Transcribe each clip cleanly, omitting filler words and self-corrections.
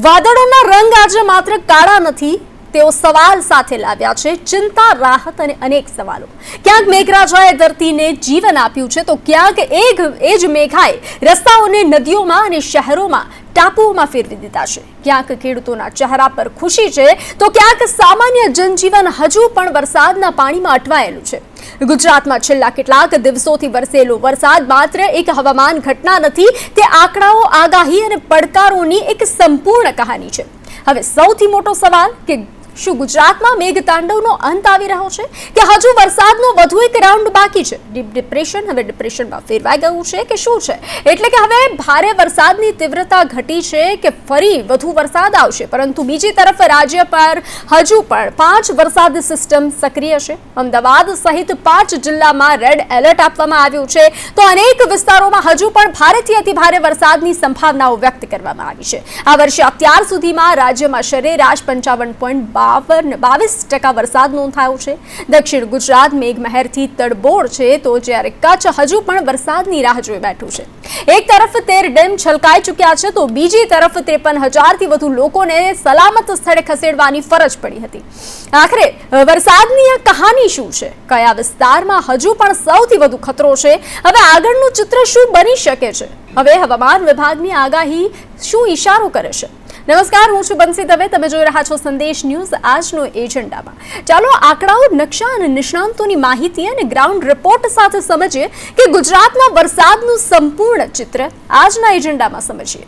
વાદળોના રંગ આજે માત્ર કાળા નથી, તેઓ સવાલ સાથે લાવ્યા છે ચિંતા, રાહત અને અનેક સવાલો. ક્યાંક મેઘરાજાએ ધરતીને જીવન આપ્યું છે તો ક્યાંક એ જ મેઘાએ રસ્તાઓને નદીઓમાં અને શહેરોમાં ટાપુઓમાં ફેરવી દીધા છે. ક્યાંક ખેડૂતોના ચહેરા પર ખુશી છે તો ક્યાંક સામાન્ય જનજીવન હજુ પણ વરસાદના પાણીમાં અટવાયેલું છે. ગુજરાતમાં છેલ્લા કેટલાક દિવસોથી વરસેલો વરસાદ માત્ર એક હવામાન ઘટના નથી, તે આંકડાઓ, આગાહી અને પડકારોની એક સંપૂર્ણ કહાની છે. હવે સૌથી મોટો સવાલ કે શું ગુજરાતમાં મેઘતાંડવનો અંત આવી રહ્યો છે કે હજુ વરસાદનો વધુ એક રાઉન્ડ બાકી છે? ડીપ ડિપ્રેશન હવે ડિપ્રેશનમાં ફેરવાઈ ગયું છે કે શું છે? એટલે કે હવે ભારે વરસાદની તીવ્રતા ઘટી છે કે ફરી વધુ વરસાદ આવશે? પરંતુ બીજી તરફ રાજ્ય પર હજુ પણ 5 વરસાદ સિસ્ટમ સક્રિય છે. અમદાવાદ સહિત 5 જિલ્લામાં રેડ એલર્ટ આપવામાં આવ્યું છે તો અનેક વિસ્તારોમાં હજુ પણ ભારેથી અતિભારે વરસાદની સંભાવનાઓ વ્યક્ત કરવામાં આવી છે. આ વર્ષે અત્યાર સુધીમાં રાજ્યમાં સરેરાશ 55.22% વરસાદ નોંધાયો છે. દક્ષિણ ગુજરાત મેઘમહેરથી તડબોળ છે તો જ્યારે કચ્છ હજુ પણ વરસાદની રાહ જોઈ બેઠું છે. એક તરફ 13 ડેમ છલકાઈ ચૂક્યા છે તો બીજી તરફ 53,000થી વધુ લોકોને સલામત સ્થળે ખસેડવાની ફરજ પડી હતી. આખરે વરસાદની આ કહાની શું છે? કયા વિસ્તારમાં હજુ પણ સૌથી વધુ ખતરો છે? હવે આગળનું ચિત્ર શું બની શકે છે? હવે હવામાન વિભાગની આગાહી શું ઇશારો કરે છે? નમસ્કાર, હું છું બંસી દવે. તમે જોઈ રહ્યા છો સંદેશ ન્યૂઝ. આજનો એજન્ડામાં ચાલો આંકડાઓ, નકશા અને નિષ્ણાંતોની માહિતી અને ગ્રાઉન્ડ રિપોર્ટ સાથે સમજીએ કે ગુજરાતના વરસાદનું સંપૂર્ણ ચિત્ર આજના એજન્ડામાં સમજીએ.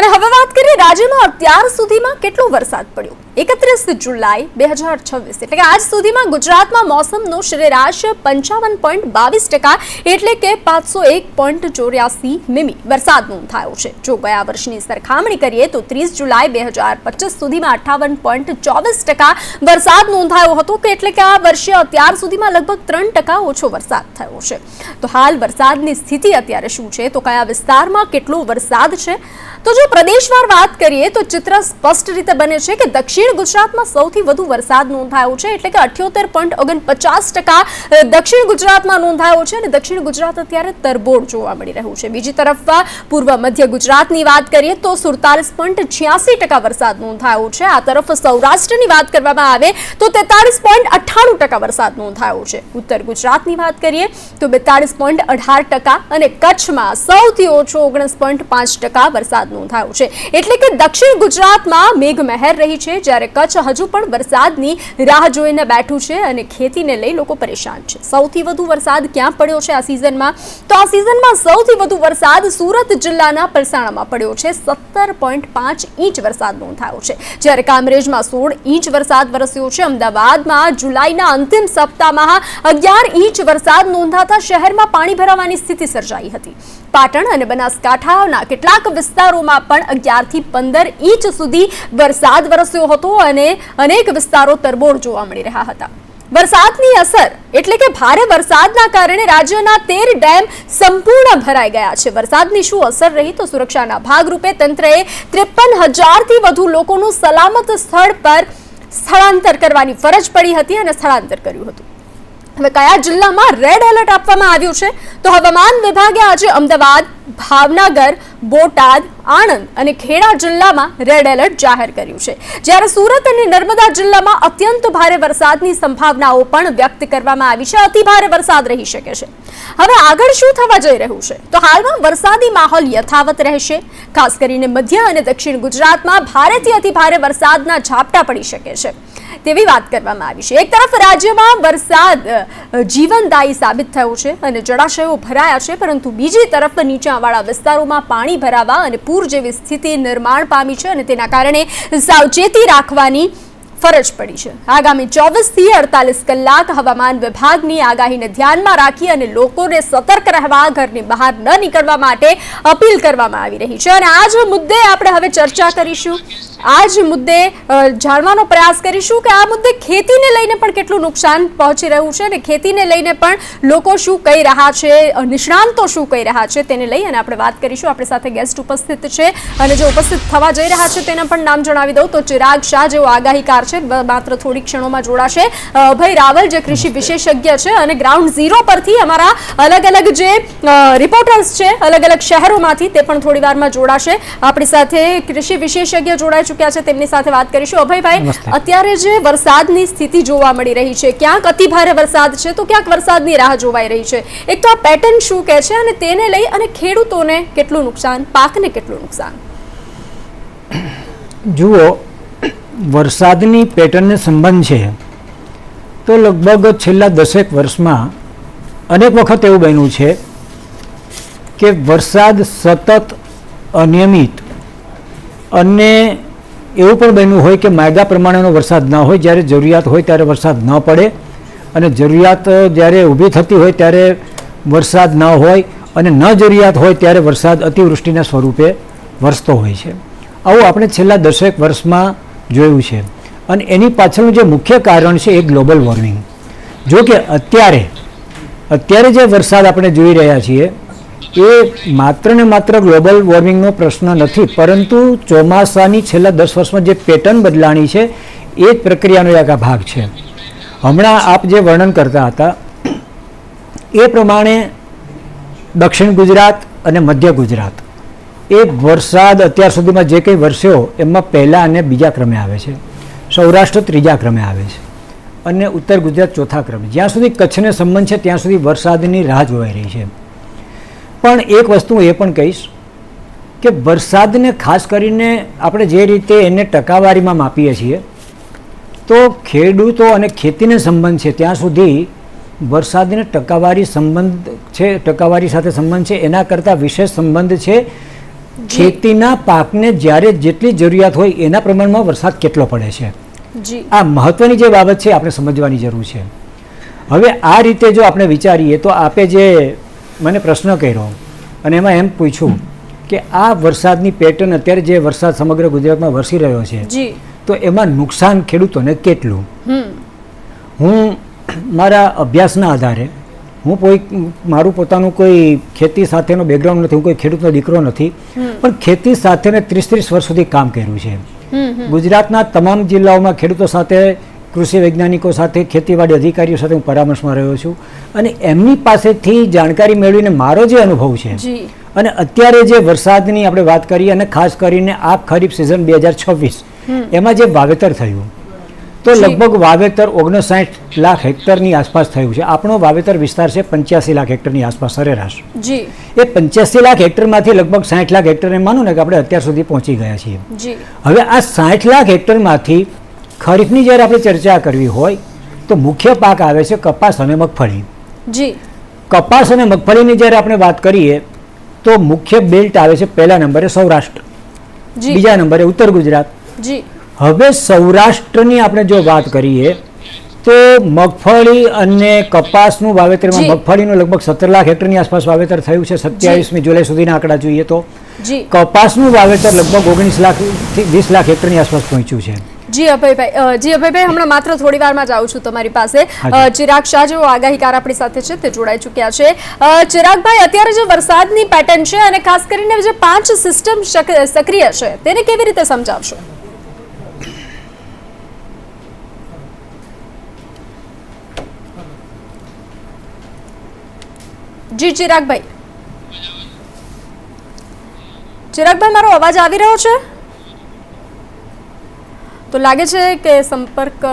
અને હવે વાત કરીએ રાજ્યમાં અત્યાર સુધીમાં કેટલો વરસાદ પડ્યો. 31 જુલાઈ 2026 એટલે કે આજ સુધીમાં ગુજરાતમાં મોસમનો સરેરાશ 55.22% એટલે કે 501.84 મીમી વરસાદ નોંધાયો છે. જો ગયા વર્ષની સરખામણી કરીએ તો 30 જુલાઈ 2025 સુધીમાં 58.24% વરસાદ નોંધાયો હતો કે એટલે કે આ વર્ષે અત્યાર સુધીમાં લગભગ 3% ઓછો વરસાદ થયો છે. તો હાલ વરસાદની સ્થિતિ અત્યારે શું છે, તો કયા વિસ્તારમાં કેટલો વરસાદ છે? તો જો પ્રદેશવાર વાત કરીએ તો ચિત્ર સ્પષ્ટ રીતે બને છે કે દક્ષિણ ગુજરાતમાં સૌથી વધુ વરસાદ નોંધાયો છે એટલે કે 78.49% દક્ષિણ ગુજરાતમાં નોંધાયો છે અને દક્ષિણ ગુજરાત અત્યારે તરબોળ જોવા મળી રહ્યું છે. બીજી તરફ પૂર્વ મધ્ય ગુજરાતની વાત કરીએ તો 47.86% વરસાદ નોંધાયો છે. આ તરફ સૌરાષ્ટ્રની વાત કરવામાં આવે તો 43.98% વરસાદ નોંધાયો છે. ઉત્તર ગુજરાતની વાત કરીએ તો 42.18% અને કચ્છમાં સૌથી ઓછો 19.5% વરસાદ નોંધાયો છે. એટલે કે દક્ષિણ ગુજરાતમાં મેઘમહેર રહી છે જ્યારે કચ્છ હજુ પણ વરસાદની રાહ જોઈને બેઠું છે અને ખેતીને લઈ લોકો પરેશાન છે. સૌથી વધુ વરસાદ ક્યાં પડ્યો છે આ સિઝનમાં? તો આ સિઝનમાં સૌથી વધુ વરસાદ સુરત જિલ્લાના પલસાણામાં પડ્યો છે. 17.5 ઇંચ વરસાદ નોંધાયો છે જ્યારે કામરેજમાં 16 ઇંચ વરસાદ વરસ્યો છે. અમદાવાદમાં જુલાઈના અંતિમ સપ્તાહમાં 11 ઇંચ વરસાદ નોંધાતા શહેરમાં પાણી ભરાવાની સ્થિતિ સર્જાઈ હતી. પાટણ અને બનાસકાંઠાના કેટલાક વિસ્તારોમાં પણ 11 થી 15 ઇંચ સુધી વરસાદ વરસ્યો હતો અને અનેક વિસ્તારો તરબોળ જોવા મળી રહ્યા હતા. વરસાદની અસર એટલે કે ભારે વરસાદના કારણે રાજ્યના 13 ડેમ સંપૂર્ણ ભરાઈ ગયા છે. વરસાદની શું અસર રહી? તો સુરક્ષાના ભાગરૂપે તંત્રએ 53,000થી વધુ લોકોનું સલામત સ્થળ પર સ્થળાંતર કરવાની ફરજ પડી હતી અને સ્થળાંતર કર્યું હતું. હવે કયા જિલ્લામાં રેડ એલર્ટ આપવામાં આવ્યું છે? તો હવામાન વિભાગે આજે અમદાવાદ, ભાવનગર, બોટાદ, આણંદ અને ખેડા જિલ્લામાં રેડ એલર્ટ જાહેર કર્યું છે. જ્યારે સુરત અને નર્મદા જિલ્લામાં અત્યંત ભારે વરસાદની સંભાવનાઓ પણ વ્યક્ત કરવામાં આવી છે. અતિ ભારે વરસાદ રહી શકે છે. હવે આગળ શું થવા જઈ રહ્યું છે? તો હાલમાં વરસાદી માહોલ યથાવત રહેશે. ખાસ કરીને મધ્ય અને દક્ષિણ ગુજરાતમાં ભારેથી અતિ ભારે વરસાદના ઝાપટા પડી શકે છે તેવી વાત કરવામાં આવી છે. એક તરફ રાજ્યમાં વરસાદ જીવનદાયી સાબિત થયો છે અને જળાશયો ભરાયા છે, પરંતુ બીજી તરફ નીચાણવાળા વિસ્તારોમાં પાણી ભરાવા અને પૂર જેવી સ્થિતિ નિર્માણ પામી છે અને તેના કારણે સાવચેતી રાખવાની ફરજ પડી છે। આગામી 24 થી 48 કલાક હવામાન વિભાગની આગાહીને ધ્યાનમાં રાખી અને લોકોને સતર્ક રહેવા, ઘરની બહાર ન નીકળવા માટે અપીલ કરવામાં આવી રહી છે। અને આ જ મુદ્દે આપણે હવે ચર્ચા કરીશું, આ જ મુદ્દે જાણવાનો પ્રયાસ કરીશું કે આ મુદ્દે ખેતીને લઈને પણ કેટલું નુકસાન પહોંચી રહ્યું છે અને ખેતીને લઈને પણ લોકો શું કહી રહ્યા છે, નિષ્ણાંતો શું કહી રહ્યા છે તેને લઈ અને આપણે વાત કરીશું। આપણી સાથે ગેસ્ટ ઉપસ્થિત છે અને જે ઉપસ્થિત થવા જઈ રહ્યા છે તેના પણ નામ જણાવી દઉં તો ચિરાગ શાહ જેઓ આગાહીકાર છે, માત્ર થોડીક ક્ષણોમાં જોડાશે। અભય રાવલ જે કૃષિ વિશેષજ્ઞ છે અને ગ્રાઉન્ડ ઝીરો પરથી અમારા અલગ અલગ જે રિપોર્ટર્સ છે અલગ અલગ શહેરોમાંથી તે પણ થોડી વારમાં જોડાશે। આપણી સાથે કૃષિ વિશેષજ્ઞ જોડાઈ ચૂક્યા છે, તેમની સાથે વાત કરીશું। અભયભાઈ, અત્યારે જે વરસાદની સ્થિતિ જોવા મળી રહી છે, ક્યાંક અતિ ભારે વરસાદ છે તો ક્યાંક વરસાદની રાહ જોવાઈ રહી છે, એક તો આ પેટર્ન શું કહે છે અને તેને લઈ અને ખેડૂતોને કેટલું નુકસાન, પાકને કેટલું નુકસાન? જુઓ, વરસાદની પેટર્નને સંબંધ છે તો લગભગ છેલ્લા 10 વર્ષમાં અનેક વખત એવું બન્યું છે કે વરસાદ સતત, અનિયમિત અને એવું પણ બન્યું હોય કે માયગા પ્રમાણેનો વરસાદ ન હોય, જ્યારે જરૂરિયાત હોય ત્યારે વરસાદ ન પડે અને જરૂરિયાત જ્યારે ઊભી થતી હોય ત્યારે વરસાદ ન હોય અને ન જરૂરિયાત હોય ત્યારે વરસાદ અતિવૃષ્ટિના સ્વરૂપે વરસતો હોય છે। આવું આપણે છેલ્લા 10 વર્ષમાં જોયું છે અને એની પાછળનું જે મુખ્ય કારણ છે એ ગ્લોબલ વોર્મિંગ। જો કે અત્યારે જે વરસાદ આપણે જોઈ રહ્યા છીએ એ માત્ર ને માત્ર ગ્લોબલ વોર્મિંગનો પ્રશ્ન નથી, પરંતુ ચોમાસાની છેલ્લા 10 વર્ષમાં જે પેટર્ન બદલાણી છે એ જ પ્રક્રિયાનો એક ભાગ છે। હમણાં આપ જે વર્ણન કરતા હતા એ પ્રમાણે દક્ષિણ ગુજરાત અને મધ્ય ગુજરાત એ વરસાદ અત્યાર સુધીમાં જે કંઈ વરસ્યો એમાં પહેલા અને બીજા ક્રમે આવે છે, સૌરાષ્ટ્ર ત્રીજા ક્રમે આવે છે અને ઉત્તર ગુજરાત ચોથા ક્રમે। જ્યાં સુધી કચ્છને સંબંધ છે ત્યાં સુધી વરસાદની રાહ જોવાઈ રહી છે। પણ એક વસ્તુ એ પણ કહીશ કે વરસાદને ખાસ કરીને આપણે જે રીતે એને ટકાવારીમાં માપીએ છીએ તો ખેડૂતો અને ખેતીને સંબંધ છે ત્યાં સુધી વરસાદને ટકાવારી સાથે સંબંધ છે એના કરતાં વિશેષ સંબંધ છે ખેતીના પાકને જ્યારે જેટલી જરૂરિયાત હોય એના પ્રમાણમાં વરસાદ કેટલો પડે છે। આ મહત્વની જે બાબત છે આપણે સમજવાની જરૂર છે। હવે આ રીતે જો આપણે વિચારીએ તો આપે જે મને પ્રશ્ન કર્યો અને એમાં એમ પૂછ્યું કે આ વરસાદની પેટર્ન, અત્યારે જે વરસાદ સમગ્ર ગુજરાતમાં વરસી રહ્યો છે તો એમાં નુકસાન ખેડૂતોને કેટલું? હું મારા અભ્યાસના આધારે, મારું પોતાનું કોઈ ખેતી સાથેનો બેકગ્રાઉન્ડ નથી, હું કોઈ ખેડૂતનો દીકરો નથી, પણ ખેતી સાથે 30 વર્ષ સુધી કામ કર્યું છે। ગુજરાતના તમામ જિલ્લાઓમાં ખેડૂતો સાથે, કૃષિ વૈજ્ઞાનિકો સાથે, ખેતીવાડી અધિકારીઓ સાથે હું પરામર્શમાં રહ્યો છું અને એમની પાસેથી જાણકારી મેળવીને મારો જે અનુભવ છે અને અત્યારે જે વરસાદની આપણે વાત કરીએ અને ખાસ કરીને આ ખરીફ સિઝન 2026 એમાં જે વાવેતર થયું તો લગભગ વાવેતર 59 લાખ હેક્ટરની આસપાસ થયું છે। આપણો વાવેતર વિસ્તાર છે 85 લાખ હેક્ટરની આસપાસ સરેરાશ। એ 85 લાખ હેક્ટરમાંથી લગભગ 60 લાખ હેક્ટર એમ માનું ને કે આપણે અત્યાર સુધી પહોંચી ગયા છીએ। હવે આ 60 લાખ હેક્ટરમાંથી ખરીફની જ્યારે આપણે ચર્ચા કરવી હોય તો મુખ્ય પાક આવે છે કપાસ અને મગફળી। કપાસ અને મગફળીની જ્યારે આપણે વાત કરીએ તો મુખ્ય બેલ્ટ આવે છે પહેલા નંબરે સૌરાષ્ટ્ર, બીજા નંબરે ઉત્તર ગુજરાત। હવે સૌરાષ્ટ્રની આપણે જો વાત કરીએ તો મગફળી અને કપાસનું વાવેતરમાં મગફળીનું લગભગ 17 લાખ હેક્ટરની આસપાસ વાવેતર થયું છે 27મી જુલાઈ સુધીના આંકડા જોઈએ તો। કપાસનું વાવેતર લગભગ 19 લાખથી 20 લાખ હેક્ટરની આસપાસ પહોંચ્યું છે। જી અભયભાઈ, હમણાં માત્ર થોડી વારમાં જ આવું છું તમારી પાસે। ચિરાગ શાહ જેઓ આગાહીકાર આપણી સાથે છે તે જોડાઈ ચૂક્યા છે। ચિરાગભાઈ, અત્યારે જે વરસાદની પેટર્ન છે અને ખાસ કરીને જે 5 સિસ્ટમ સક્રિય છે તેને કેવી રીતે સમજાવશો? જી ચિરાગભાઈ, મારો અવાજ આવી રહ્યો છે? તો લાગે છે કે સંપર્ક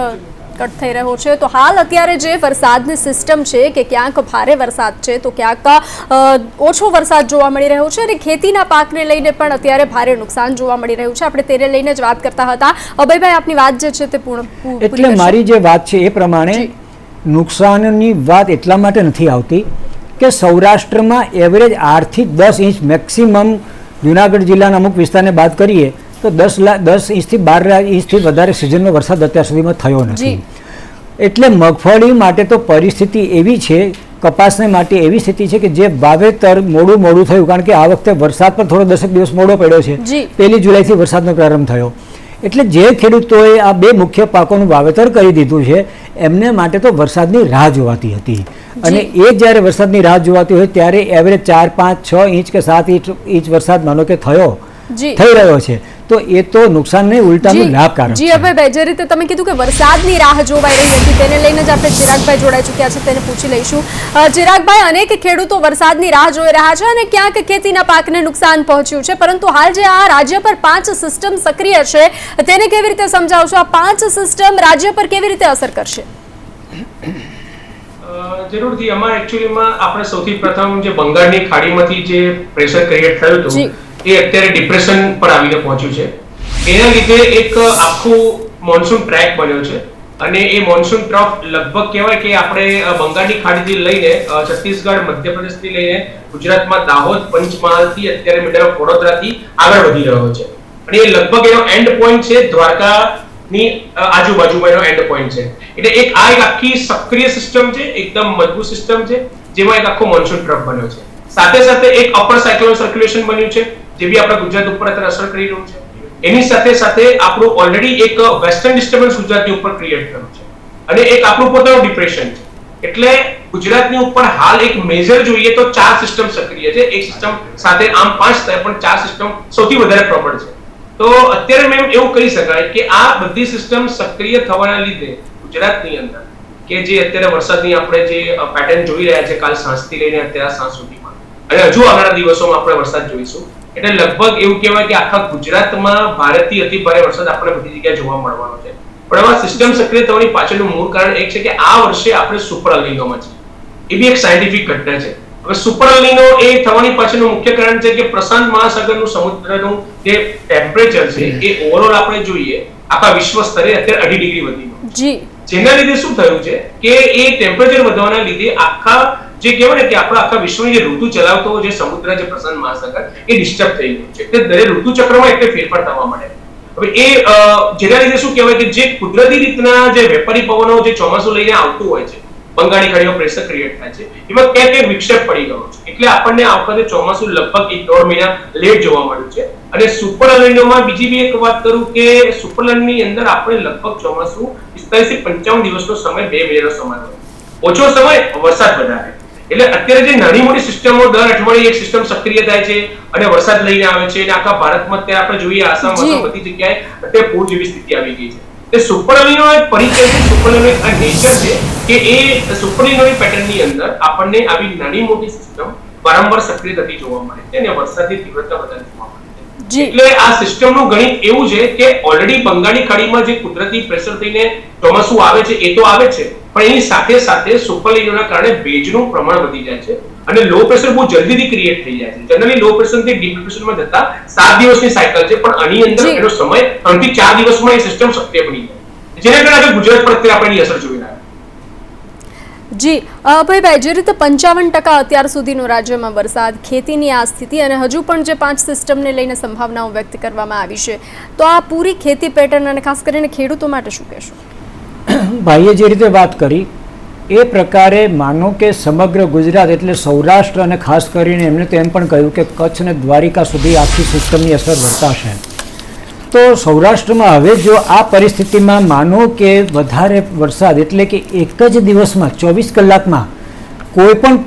કટ થઈ રહ્યો છે। તો હાલ અત્યારે જે વરસાદની સિસ્ટમ છે કે ક્યાંક ભારે વરસાદ છે તો ક્યાંક ઓછો વરસાદ જોવા મળી રહ્યો છે અને ખેતીના પાકને લઈને પણ અત્યારે ભારે નુકસાન જોવા મળી રહ્યું છે। આપણે તેને લઈને જ વાત કરતા હતા। અભયભાઈ, આપની વાત જે છે તે પૂર્ણ, એટલે મારી જે વાત છે એ પ્રમાણે નુકસાનની વાત એટલા માટે નથી આવતી કે સૌરાષ્ટ્રમાં એવરેજ 8 થી 10 ઇંચ મેક્સિમમ, જુનાગઢ જિલ્લાના અમુક વિસ્તારને બાદ કરીએ તો તો 10 ઇંચથી 12 ઇંચથી વધારે સિઝનનો વરસાદ અત્યાર સુધીમાં થયો નથી. એટલે મગફળી માટે તો પરિસ્થિતિ એવી છે, કપાસને માટે એવી સ્થિતિ છે કે જે વાવેતર મોડું થયું, કારણ કે આ વખતે વરસાદ પણ થોડો 10 દિવસ મોડો પડ્યો છે. 1 જુલાઈથી વરસાદનો પ્રારંભ થયો. એટલે જે ખેડૂતોએ આ 2 મુખ્ય પાકોનું વાવેતર કરી દીધું છે એમને માટે તો વરસાદની રાહ જોવાતી હતી. અને એ જ્યારે વરસાદની રાહ જોવાતી હોય ત્યારે એવરેજ 4, 5, 6 ઇંચ કે 7 ઇંચ વરસાદ માનો કે થઈ રહ્યો છે, તો એ તો નુકસાન નહીં, ઉલટાનું લાભકારક છે. જી અભયભાઈ, જે રીતે તમે કીધું કે વરસાદની રાહ જોવાઈ રહી હતી, તેને લઈને જ આપણે ચિરાગભાઈ જોડાઈ ચૂક્યા છે, તેને પૂછી લઈશું. ચિરાગભાઈ, અનેક ખેડૂતો વરસાદની રાહ જોઈ રહ્યા છે અને ક્યાંક ખેતીના પાકને નુકસાન પહોંચ્યું છે, પરંતુ હાલ જે આ રાજ્ય પર 5 સિસ્ટમ સક્રિય છે તેને કેવી રીતે સમજાવશો? આ 5 સિસ્ટમ રાજ્ય પર કેવી રીતે અસર કરશે? જરૂરથી આમાં એકચ્યુઅલીમાં આપણે સૌથી પ્રથમ જે બંગાળની ખાડીમાંથી જે પ્રેશર ક્રિએટ થયું હતું એ અત્યારે ડિપ્રેશન પર આવીને પહોંચ્યું છે. એના લીધે એક આખું મોન્સૂન ટ્રેક બન્યો છે અને એ મોન્સૂન ટ્રફ લગભગ કહેવાય કે આપણે બંગાળની ખાડીથી લઈને છત્તીસગઢ, મધ્યપ્રદેશથી લઈને ગુજરાતમાં દાહોદ, પંચમહાલથી અત્યારે મિડલ ઓફ વડોદરાથી આગળ વધી રહ્યો છે. અને એ લગભગ એનો એન્ડ પોઈન્ટ છે દ્વારકાની આજુબાજુમાં એનો એન્ડ પોઈન્ટ છે. એટલે એક આખી સક્રિય સિસ્ટમ છે, એકદમ મજબૂત સિસ્ટમ છે, જેમાં એક આખો મોન્સૂન ટ્રફ બન્યો છે. સાથે સાથે એક અપર સાયક્લોન સર્ક્યુલેશન બન્યું છે જે બી આપણા ગુજરાત ઉપર અત્યારે અસર કરી રહ્યું છે. એની સાથે સાથે આપણું ઓલરેડી એક વેસ્ટર્ન ડિસ્ટર્બન્સ ગુજરાતની ઉપર ક્રિએટ થયું છે અને એક આપણું પોતાનું ડિપ્રેશન છે. એટલે ગુજરાતની ઉપર હાલ એક મેજર જોઈએ તો 4 સિસ્ટમ સક્રિય છે. એક સિસ્ટમ સાથે આમ 5 થાય પણ 4 સિસ્ટમ સૌથી વધારે પ્રબળ છે. તો અત્યારે મેમ એવું કહી શકાય કે આ બધી સિસ્ટમ સક્રિય થવાના લીધે ગુજરાતની અંદર કે જે અત્યારે વરસાદની આપણે જે પેટર્ન જોઈ રહ્યા છે કાલ સાંજથી લઈને અત્યારે સાંજ સુધીમાં, અને હજુ આવનારા દિવસોમાં આપણે વરસાદ જોઈશું, એટલે લગભગ એવું કહેવાય કે આખા ગુજરાતમાં ભારેથી અતિ ભારે વરસાદ આપણે બધી જગ્યાએ જોવા મળવાનો છે. પણ આમાં સિસ્ટમ સક્રિય થવાની પાછળનું મૂળ કારણ એક છે કે આ વર્ષે આપણે સુપર અલ્નીનોમાં છે. એ બી એક સાયન્ટિફિક ઘટના છે. હવે સુપર અલ્નીનો એ થવાની પાછળનું મુખ્ય કારણ છે કે પ્રશાંત મહાસાગરનું સમુદ્રનું જે ટેમ્પરેચર છે એ ઓવરઓલ આપણે જોઈએ આખા વિશ્વ સ્તરે અત્યારે 2.5 ડિગ્રી વધી ગયું. જેના લીધે શું થયું છે કે એ ટેમ્પરેચર વધવાના લીધે આખા જે કહેવાય ને કે આપણા આખા વિશ્વની જે ઋતુ ચલાવતો જે સમુદ્ર જે પ્રશાંત મહાસાગર એ ડિસ્ટર્બ થઈ ગયું છે. એટલે દરેક ઋતુ ચક્રમાં એટલે ફેરફાર થવા માંડે. હવે એ જેના લીધે શું કહેવાય કે જે કુદરતી રીતના જે વેપારી પવનો જે ચોમાસું લઈને આવતું હોય છે, બંગાળની ખાડીમાં પ્રેશર ક્રિએટ થાય છે, એમાં ક્યાંક વિક્ષેપ પડી ગયો છે. એટલે આપણને આ વખતે ચોમાસું લગભગ 1-1.5 મહિના લેટ જોવા મળ્યું છે. અને સુપર અલ્નીનોમાં બીજી બી એક વાત કરું કે સુપર અલ્નીની અંદર આપણે લગભગ ચોમાસું 45 થી 55 દિવસનો સમય 2 મહિનાનો સમય હોય, ઓછો સમય વરસાદ વધારે. એટલે અત્યારે જે નાની મોટી સિસ્ટમો દર અઠવાડિયે એક સિસ્ટમ સક્રિય થાય છે અને વરસાદ લઈને આવે છે અને આખા ભારતમાં અત્યારે આપણે જોઈએ આસામમાં બધી જગ્યાએ અત્યારે પૂર જેવી સ્થિતિ આવી ગઈ છે. તે સુપર અલ્નીનો એક પરિચય છે, સુપર અલ્નીનો એક નેચર છે કે એ સુપર અલ્નીનોની પેટર્નની અંદર આપણને આવી નાની મોટી સિસ્ટમ વારંવાર સક્રિય થતી જોવા મળે છે અને વરસાદની તીવ્રતા વધારે જોવા મળે છે. એટલે આ સિસ્ટમનું ગણિત એવું છે કે ઓલરેડી બંગાળની ખાડીમાં જે કુદરતી પ્રેશર થઈને ચોમાસું આવે છે એ તો આવે છે, પણ એની સાથે સાથે સુપર અલ્નીનોના કારણે ભેજનું પ્રમાણ વધી જાય છે અને લો પ્રેશર બહુ જલ્દીથી ક્રિએટ થઈ જાય છે. જનરલી લો પ્રેશર થી ડીપ પ્રેશરમાં જતા 7 દિવસની સાયકલ છે, પણ આની અંદર એનો સમય 3 થી 4 દિવસમાં એ સિસ્ટમ સક્રિય બની જાય, જેના કારણે ગુજરાત પર અત્યારે આપણે એની અસર જોઈ રહ્યા. જી અભયભાઈ, જે રીતે 55% અત્યાર સુધીનો રાજ્યમાં વરસાદ, ખેતીની આ સ્થિતિ અને હજુ પણ જે 5 સિસ્ટમને લઈને સંભાવનાઓ વ્યક્ત કરવામાં આવી છે, તો આ પૂરી ખેતી પેટર્ન અને ખાસ કરીને ખેડૂતો માટે શું કહેશો? ભાઈએ જે રીતે વાત કરી એ પ્રકારે માનો કે સમગ્ર ગુજરાત એટલે સૌરાષ્ટ્ર અને ખાસ કરીને એમણે તો એમ પણ કહ્યું કે કચ્છ અને દ્વારિકા સુધી આખી સિસ્ટમની અસર વર્તાશે. તો સૌરાષ્ટ્રમાં હવે જો આ પરિસ્થિતિમાં માનો કે વધારે વરસાદ એટલે કે એક જ દિવસમાં 24 કલાકમાં કોઈ પણ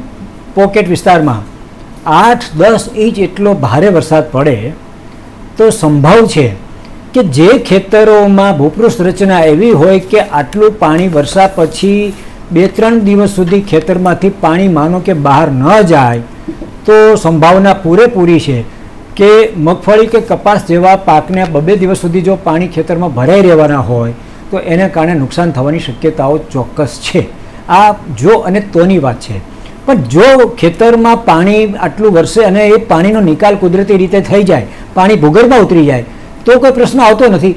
પોકેટ વિસ્તારમાં 8-10 ઇંચ એટલો ભારે વરસાદ પડે તો સંભવ છે કે જે ખેતરોમાં ભૂપૃષ્ઠ રચના એવી હોય કે આટલું પાણી વરસાદ પછી 2-3 દિવસ સુધી ખેતરમાંથી પાણી માનો કે બહાર ન જાય તો સંભાવના પૂરેપૂરી છે કે મગફળી કે કપાસ જેવા પાકને 2 દિવસ સુધી જો પાણી ખેતરમાં ભરાઈ રહેવાના હોય તો એને કારણે નુકસાન થવાની શક્યતાઓ ચોક્કસ છે. આ જો અને તોની વાત છે. પણ જો ખેતરમાં પાણી આટલું વરસે અને એ પાણીનો નિકાલ કુદરતી રીતે થઈ જાય, પાણી ભૂગર્ભમાં ઉતરી જાય તો કોઈ પ્રશ્ન આવતો નથી.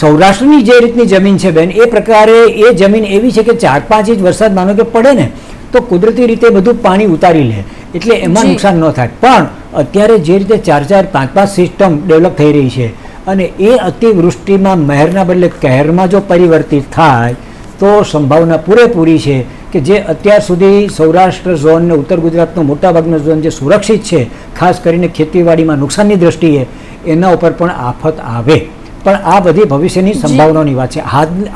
સૌરાષ્ટ્રની જે રીતની જમીન છે બેન, એ પ્રકારે એ જમીન એવી છે કે 4-5 ઇંચ વરસાદ માનો કે પડે ને તો કુદરતી રીતે બધું પાણી ઉતારી લે, એટલે એમાં નુકસાન ન થાય. પણ અત્યારે જે રીતે 4-4, 5-5 સિસ્ટમ ડેવલપ થઈ રહી છે અને એ અતિવૃષ્ટિમાં મહેરના બદલે કહેરમાં જો પરિવર્તિત થાય તો સંભાવના પૂરેપૂરી છે કે જે અત્યાર સુધી સૌરાષ્ટ્ર ઝોન અને ઉત્તર ગુજરાતનો મોટાભાગનો ઝોન જે સુરક્ષિત છે, ખાસ કરીને ખેતીવાડીમાં નુકસાનની દ્રષ્ટિએ, એના ઉપર પણ આફત આવે. પણ આ બધી ભવિષ્યની સંભાવનાઓની વાત છે.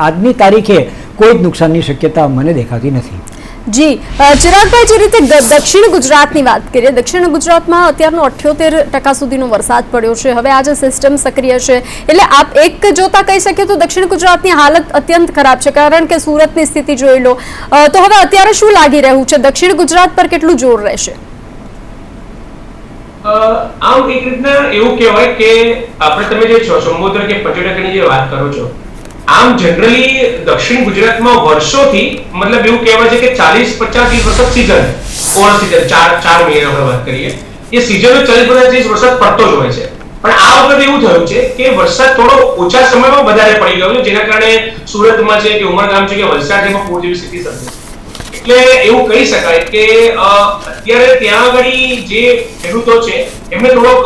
આજની તારીખે કોઈ જ નુકસાનની શક્યતા મને દેખાતી નથી. જી ચિરાગભાઈ, જે રીતે દક્ષિણ ગુજરાતની વાત કરીએ, દક્ષિણ ગુજરાતમાં અત્યારનો 78% સુધીનો વરસાદ પડ્યો છે. હવે આ જે સિસ્ટમ સક્રિય છે એટલે આપ એક જોતા કહી શકીએ તો દક્ષિણ ગુજરાતની હાલત અત્યંત ખરાબ છે, કારણ કે સુરતની સ્થિતિ જોઈ લો તો હવે અત્યારે શું લાગી રહ્યું છે, દક્ષિણ ગુજરાત પર કેટલું જોર રહેશે? આમ એક રીતના એવું કહેવાય કે આપણે તમે જે સમુદ્ર કે પર્યટકની જે વાત કરો છો, આમ જનરલી દક્ષિણ ગુજરાતમાં વર્ષોથી મતલબ એવું કહેવાય છે કે 40-50 વરસાદ સીઝન, ઓવર સીઝન 4 મહિના આપણે વાત કરીએ, એ સીઝનનો 40-50 વરસાદ પડતો જ હોય છે. પણ આ વખતે એવું થયું છે કે વરસાદ થોડો ઓછા સમયમાં વધારે પડી ગયો છે, જેના કારણે સુરતમાં છે કે ઉમરગામ છે કે વલસાડ જેમાં પૂર જેવી સ્થિતિ સર્જાઈ. એટલે એવું કહી શકાય કે અત્યારે ત્યાં આગળ જે ખેડૂતો છે એમને થોડોક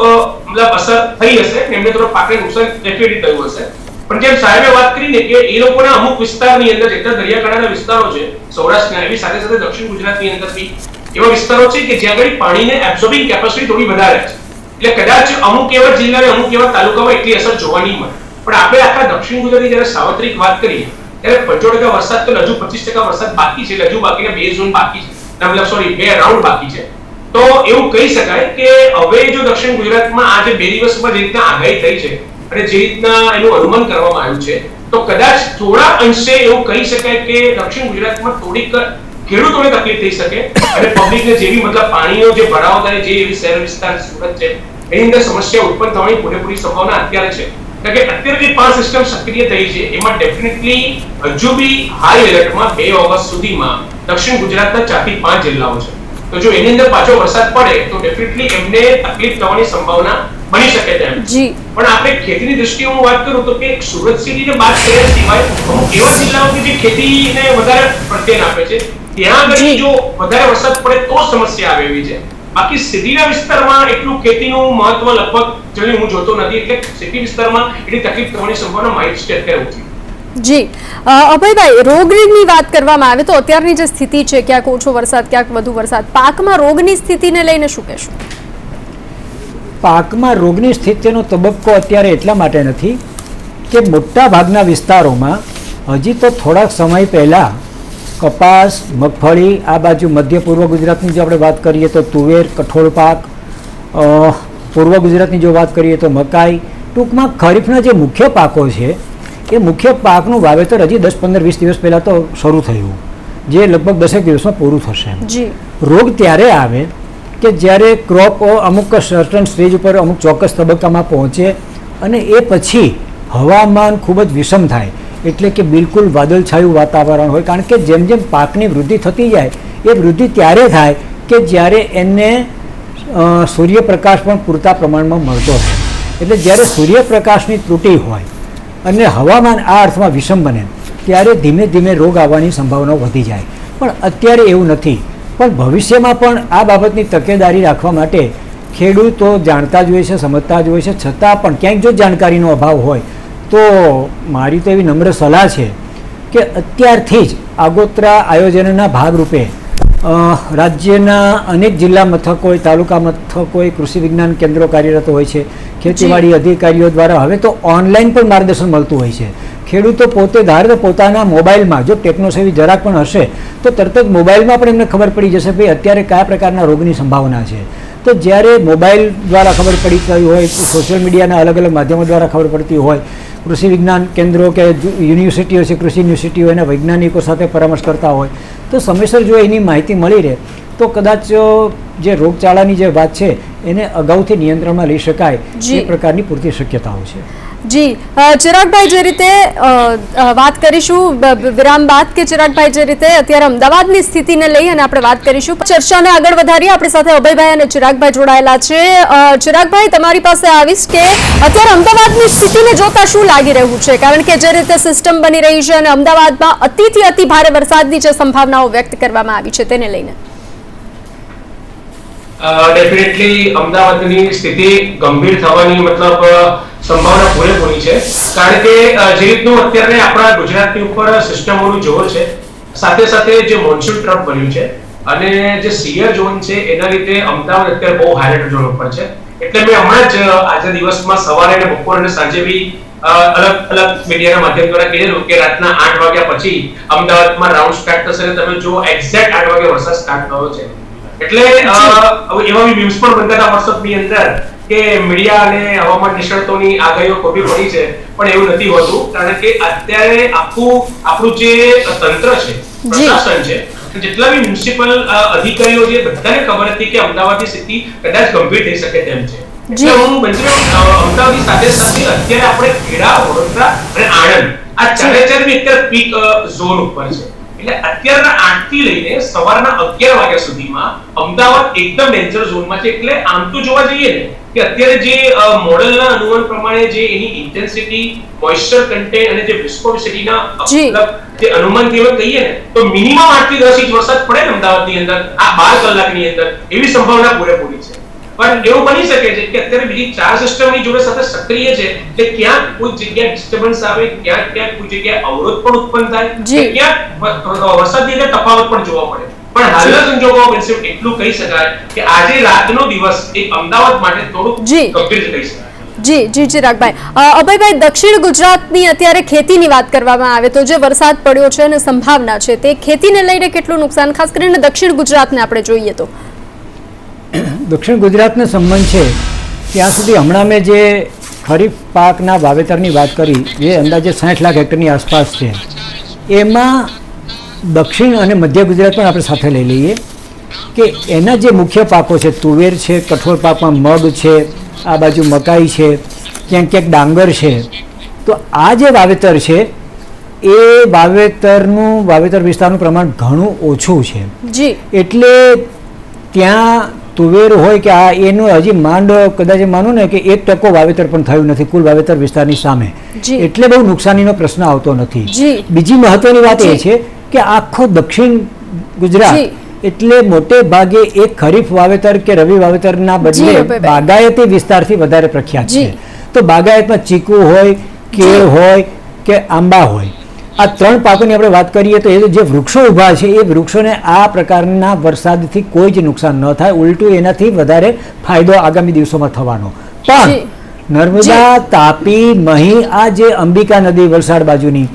મતલબ અસર થઈ હશે, એમને થોડો પાકને નુકસાન ડેફિનેટલી થયું હશે. પણ જેમ સાહેબે વાત કરીને કે એ લોકોના અમુક વિસ્તારની અંદર જેટલા દરિયાકાંઠાના વિસ્તારો છે સૌરાષ્ટ્રના, એવી સાથે સાથે દક્ષિણ ગુજરાતની અંદર બી એવા વિસ્તારો છે કે જ્યાં આગળ પાણીને એબ્સોર્બિંગ કેપેસિટી થોડી વધારે છે. એટલે કદાચ અમુક એવા જિલ્લા અમુક એવા તાલુકામાં એટલી અસર જોવા નહીં મળે. પણ આપણે આખા દક્ષિણ ગુજરાતની જ્યારે સાર્વત્રિક વાત કરીએ ત્યારે 75% વરસાદ તો હજુ 25% વરસાદ બાકી છે, હજુ બાકીના 2 ઝોન બાકી છે, મતલબ સોરી 2 રાઉન્ડ બાકી છે. તો એવું કહી શકાય કે હવે જો દક્ષિણ ગુજરાતમાં આજે 2 દિવસમાં જે રીતના આગાહી થઈ છે અને જે રીતના એનું અનુમાન કરવામાં આવ્યું છે, તો કદાચ થોડા અંશે એવું કહી શકાય કે દક્ષિણ ગુજરાતમાં થોડીક ખેડૂતોને તકલીફ થઈ શકે અને પબ્લિકને જેવી મતલબ પાણીનો જે ભરાવો થાય, જે એવી શહેર વિસ્તાર સુરત છે એની અંદર સમસ્યા ઉત્પન્ન થવાની પૂરેપૂરી સંભાવના અત્યારે છે. કારણ કે અત્યારે જે 5 સિસ્ટમ સક્રિય થઈ છે એમાં ડેફિનેટલી હજુ બી હાઈ એલર્ટમાં 2 ઓગસ્ટ સુધીમાં દક્ષિણ ગુજરાતના 4 થી 5 જિલ્લાઓ છે. તો જો એની અંદર પાછો વરસાદ પડે તો ડેફિનેટલી એમને તકલીફ થવાની સંભાવના બની શકે છે. પણ આપણે ખેતીની દ્રષ્ટિએ હું વાત કરું તો કે સુરત સિટીને બાદ કર્યા સિવાય અમુક એવા જિલ્લાઓ કે જે ખેતીને વધારે પ્રાધાન્ય આપે છે, ત્યાં આગળ જો વધારે વરસાદ પડે તો સમસ્યા આવે એવી છે. બાકી સિટીના વિસ્તારમાં એટલું ખેતીનું મહત્વ લગભગ જલ્દી હું જોતો નથી, એટલે સિટી વિસ્તારમાં એટલી તકલીફ થવાની સંભાવના મારી છે અત્યારે ઓછી. જી અભયભાઈ, રોગની વાત કરવામાં આવે તો અત્યારની જે સ્થિતિ છે, ક્યાંક ઓછો વરસાદ ક્યાંક વધુ વરસાદ, પાકમાં રોગની સ્થિતિને લઈને શું કહેશો? પાકમાં રોગની સ્થિતિનો તબક્કો અત્યારે એટલા માટે નથી કે મોટા ભાગના વિસ્તારોમાં હજી તો થોડાક સમય પહેલાં કપાસ, મગફળી, આ બાજુ મધ્ય પૂર્વ ગુજરાતની જો આપણે વાત કરીએ તો તુવેર, કઠોળ પાક, પૂર્વ ગુજરાતની જો વાત કરીએ તો મકાઈ, ટૂંકમાં ખરીફના જે મુખ્ય પાકો છે એ મુખ્ય પાકનું વાવેતર હજી 10, 15, 20 દિવસ પહેલાં તો શરૂ થયું, જે લગભગ 10 દિવસમાં પૂરું થશે. રોગ ત્યારે આવે કે જ્યારે ક્રોપ અમુક સર્ટન સ્ટેજ ઉપર અમુક ચોક્કસ તબક્કામાં પહોંચે અને એ પછી હવામાન ખૂબ જ વિષમ થાય, એટલે કે બિલકુલ વાદળછાયું વાતાવરણ હોય. કારણ કે જેમ જેમ પાકની વૃદ્ધિ થતી જાય એ વૃદ્ધિ ત્યારે થાય કે જ્યારે એને સૂર્યપ્રકાશ પણ પૂરતા પ્રમાણમાં મળતો હોય. એટલે જ્યારે સૂર્યપ્રકાશની ત્રુટિ હોય અને હવામાન આ અર્થમાં વિષમ બને ત્યારે ધીમે ધીમે રોગ આવવાની સંભાવનાઓ વધી જાય. પણ અત્યારે એવું નથી. પણ ભવિષ્યમાં પણ આ બાબતની તકેદારી રાખવા માટે ખેડૂતો જાણતા જ હોય છે, સમજતા જ હોય છે, છતાં પણ ક્યાંક જો જાણકારીનો અભાવ હોય તો મારી તો એવી નમ્ર સલાહ છે કે અત્યારથી જ આગોતરા આયોજનના ભાગરૂપે રાજ્યના અનેક જિલ્લા મથકોએ, તાલુકા મથકોએ, કૃષિ વિજ્ઞાન કેન્દ્રો કાર્યરત હોય છે, ખેતીવાડી અધિકારીઓ દ્વારા હવે તો ઓનલાઈન પણ માર્ગદર્શન મળતું હોય છે. ખેડૂતો પોતે ધારે તો પોતાના મોબાઈલમાં જો ટેકનોસેવી જરાક પણ હશે તો તરત જ મોબાઈલમાં પણ એમને ખબર પડી જશે ભાઈ અત્યારે કયા પ્રકારના રોગની સંભાવના છે. તો જ્યારે મોબાઈલ દ્વારા ખબર પડતી હોય, સોશિયલ મીડિયાના અલગ અલગ માધ્યમો દ્વારા ખબર પડતી હોય, કૃષિ વિજ્ઞાન કેન્દ્રો કે યુનિવર્સિટીઓ છે, કૃષિ યુનિવર્સિટીઓ એના વૈજ્ઞાનિકો સાથે પરામર્શ કરતા હોય તો સમયસર જો એની માહિતી મળી રહે તો કદાચ જે રોગચાળાની જે વાત છે એને અગાઉથી નિયંત્રણમાં લઈ શકાય એ પ્રકારની પૂરતી શક્યતાઓ છે. જી ચિરાગભાઈ, જે રીતે વાત કરીશું વિરામ બાદ કે ચિરાગભાઈ જે રીતે અત્યારે અમદાવાદની સ્થિતિને લઈ અને આપણે વાત કરીશું, ચર્ચાને આગળ વધારીએ. આપણી સાથે અભયભાઈ અને ચિરાગભાઈ જોડાયેલા છે. ચિરાગભાઈ, તમારી પાસે આવીશ કે અત્યારે અમદાવાદની સ્થિતિને જોતા શું લાગી રહ્યું છે, કારણ કે જે રીતે સિસ્ટમ બની રહી છે અને અમદાવાદમાં અતિથી અતિ ભારે વરસાદની જે સંભાવનાઓ વ્યક્ત કરવામાં આવી છે તેને લઈને? ડેફિનેટલી અમદાવાદની સ્થિતિ ગંભીર થવાની મતલબ સંભાવના પૂરેપૂરી છે, કારણ કે જે રીતનું અત્યારે આપણા ગુજરાતની ઉપર સિસ્ટમોનું જોર છે, સાથે સાથે જે મોન્સૂન ટ્રફ બન્યું છે અને જે સિયર ઝોન છે એના લીધે અમદાવાદ અત્યારે બહુ હાઈલાઇટ ઝોન ઉપર છે. એટલે મેં હમણાં જ આજે દિવસમાં સવારે અને બપોર અને સાંજે બી અલગ અલગ મીડિયાના માધ્યમ દ્વારા કહેલું કે રાતના 8 વાગ્યા પછી અમદાવાદમાં રાઉન્ડ સ્ટાર્ટ થશે અને તમે જો એક્ઝેક્ટ 8 વાગે વરસાદ સ્ટાર્ટ થયો છે. એટલે એવા બી ન્યૂઝ પણ બનતા હતા વોટ્સએપની અંદર કે મીડિયા અને હવામાન નિષ્ણાતોની આગાહીઓ ખોટી પડી છે, પણ એવું નથી હોતું, કારણ કે અત્યારે આપણું જે તંત્ર છે, પ્રશાસન છે, જેટલા બી મ્યુનિસિપલ અધિકારીઓ છે, બધાને ખબર હતી કે અમદાવાદની સ્થિતિ કદાચ ગંભીર થઈ શકે તેમ છે. એટલે હું અમદાવાદની સાથે સાથે અત્યારે આપણે ખેડા, વડોદરા અને આણંદ આ ચારે બી અત્યારે પીક ઝોન ઉપર છે. એટલે અત્યારના 8 થી લઈને સવારના 11 વાગ્યા સુધીમાં અમદાવાદ એકદમ ડેન્જર ઝોનમાં છે. એટલે આમ તો જોવા જઈએ ને કે અત્યારે જે મોડેલના અનુમાન પ્રમાણે જે એની ઇન્ટેન્સિટી, મોઇસ્ચર કન્ટેન્ટ અને જે વિસ્કોસિટીના જે અનુમાન કહીએ ને તો મિનિમમ 8 થી 10 ઇંચ વરસાદ પડે ને અમદાવાદની અંદર આ 12 કલાકની અંદર, એવી સંભાવના પૂરેપૂરી છે. પણ એવું બની શકે છે કે અત્યારે બીજી 4 સિસ્ટમની જોડે સાથે સક્રિય છે, એટલે ક્યાંક કોઈ જગ્યાએ ડિસ્ટર્બન્સ આવે, ક્યાંક કોઈ જગ્યાએ અવરોધ પણ ઉત્પન્ન થાય, ક્યાંક વરસાદની અંદર તફાવત પણ જોવા મળે. પણ હાલના સંજોગોમાં એટલું કહી શકાય કે આજે રાતનો દિવસ એક અમદાવાદ માટે થોડું ગંભીર કહી શકાય. જી ચિરાગભાઈ. અભયભાઈ, દક્ષિણ ગુજરાતની અત્યારે ખેતીની વાત કરવામાં આવે તો જે વરસાદ પડ્યો છે અને સંભાવના છે તે ખેતીને લઈને કેટલું નુકસાન, ખાસ કરીને દક્ષિણ ગુજરાતને આપણે જોઈએ તો? દક્ષિણ ગુજરાતનો સંબંધ છે ત્યાં સુધી હમણાં મેં જે ખરીફ પાકના વાવેતરની વાત કરી, જે અંદાજે 60 લાખ હેક્ટરની આસપાસ છે, એમાં દક્ષિણ અને મધ્ય ગુજરાત પણ આપણે સાથે લઈ લઈએ કે એના જે મુખ્ય પાકો છે, તુવેર છે, કઠોળ પાકમાં મગ છે, આ બાજુ મકાઈ છે, ક્યાંક ક્યાંક ડાંગર છે. તો આ જે વાવેતર છે એ વાવેતર વિસ્તારનું પ્રમાણ ઘણું ઓછું છે. એટલે ત્યાં તુવેર હોય કે આ એનું હજી કદાચ માનું ને કે 1% વાવેતર પણ થયું નથી કુલ વાવેતર વિસ્તારની સામે. એટલે બહુ નુકસાનીનો પ્રશ્ન આવતો નથી. બીજી મહત્વની વાત એ છે કે આખો દક્ષિણ ગુજરાત એટલે મોટે ભાગે એક ખરીફ વાવેતર કે રવિ વાવેતરના બદલે બાગાયતી વિસ્તારથી વધારે પ્રખ્યાત છે. તો બાગાયતમાં ચીકુ હોય, કેળ હોય કે આંબા હોય, આ 3 પાકોની આપણે વાત કરીએ તો એ જે વૃક્ષો ઊભા છે એ વૃક્ષોને આ પ્રકારના વરસાદથી કોઈ જ નુકસાન ન થાય, ઉલટું એનાથી વધારે ફાયદો આગામી દિવસોમાં થવાનો. પણ નર્મદા, તાપી, મહી, આ જે અંબિકા નદી વલસાડ બાજુની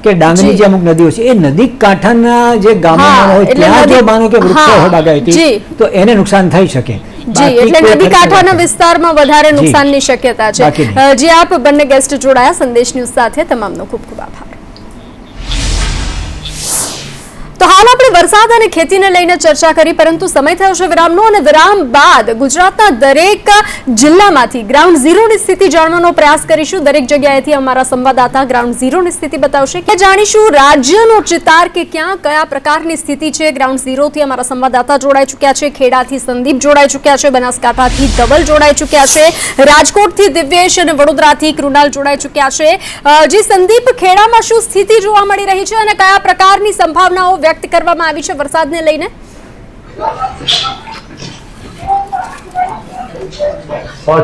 કે ડાંગની જે અમુક નદીઓ છે એ નદી કાંઠાના જે ગામોમાં હોય ત્યાં જો માનો કે વૃક્ષો હોય બાગાયતી તો એને નુકસાન થઈ શકે. એટલે નદી કાંઠાના વિસ્તારમાં વધારે નુકસાનની શક્યતા છે. જે આપ બંને ગેસ્ટ જોડાયા સંદેશ ન્યૂઝ સાથે, તમામનો ખૂબ ખૂબ આભાર. તો હાલ આપણે વરસાદ અને ખેતીને લઈને ચર્ચા કરી, પરંતુ સમય થયો છે વિરામનો અને વિરામ બાદ ગુજરાતના દરેક જિલ્લામાંથી ગ્રાઉન્ડ ઝીરોની સ્થિતિ જાણવાનો પ્રયાસ કરીશું. દરેક જગ્યાએથી અમારા સંવાદદાતા ગ્રાઉન્ડ ઝીરોની સ્થિતિ બતાવશે કે જાણીશું રાજ્યનો ચિતાર કે ક્યાં કયા પ્રકારની સ્થિતિ છે. ગ્રાઉન્ડ ઝીરોથી અમારા સંવાદદાતા જોડાઈ ચૂક્યા છે, ખેડાથી સંદીપ જોડાઈ ચૂક્યા છે, બનાસકાંઠાથી ધવલ જોડાઈ ચૂક્યા છે, રાજકોટથી દિવ્યેશ અને વડોદરાથી કૃણાલ જોડાઈ ચૂક્યા છે. જી સંદીપ, ખેડામાં શું સ્થિતિ જોવા મળી રહી છે અને કયા પ્રકારની સંભાવનાઓ વ્યક્ત કરવામાં આવી છે વરસાદને લઈને?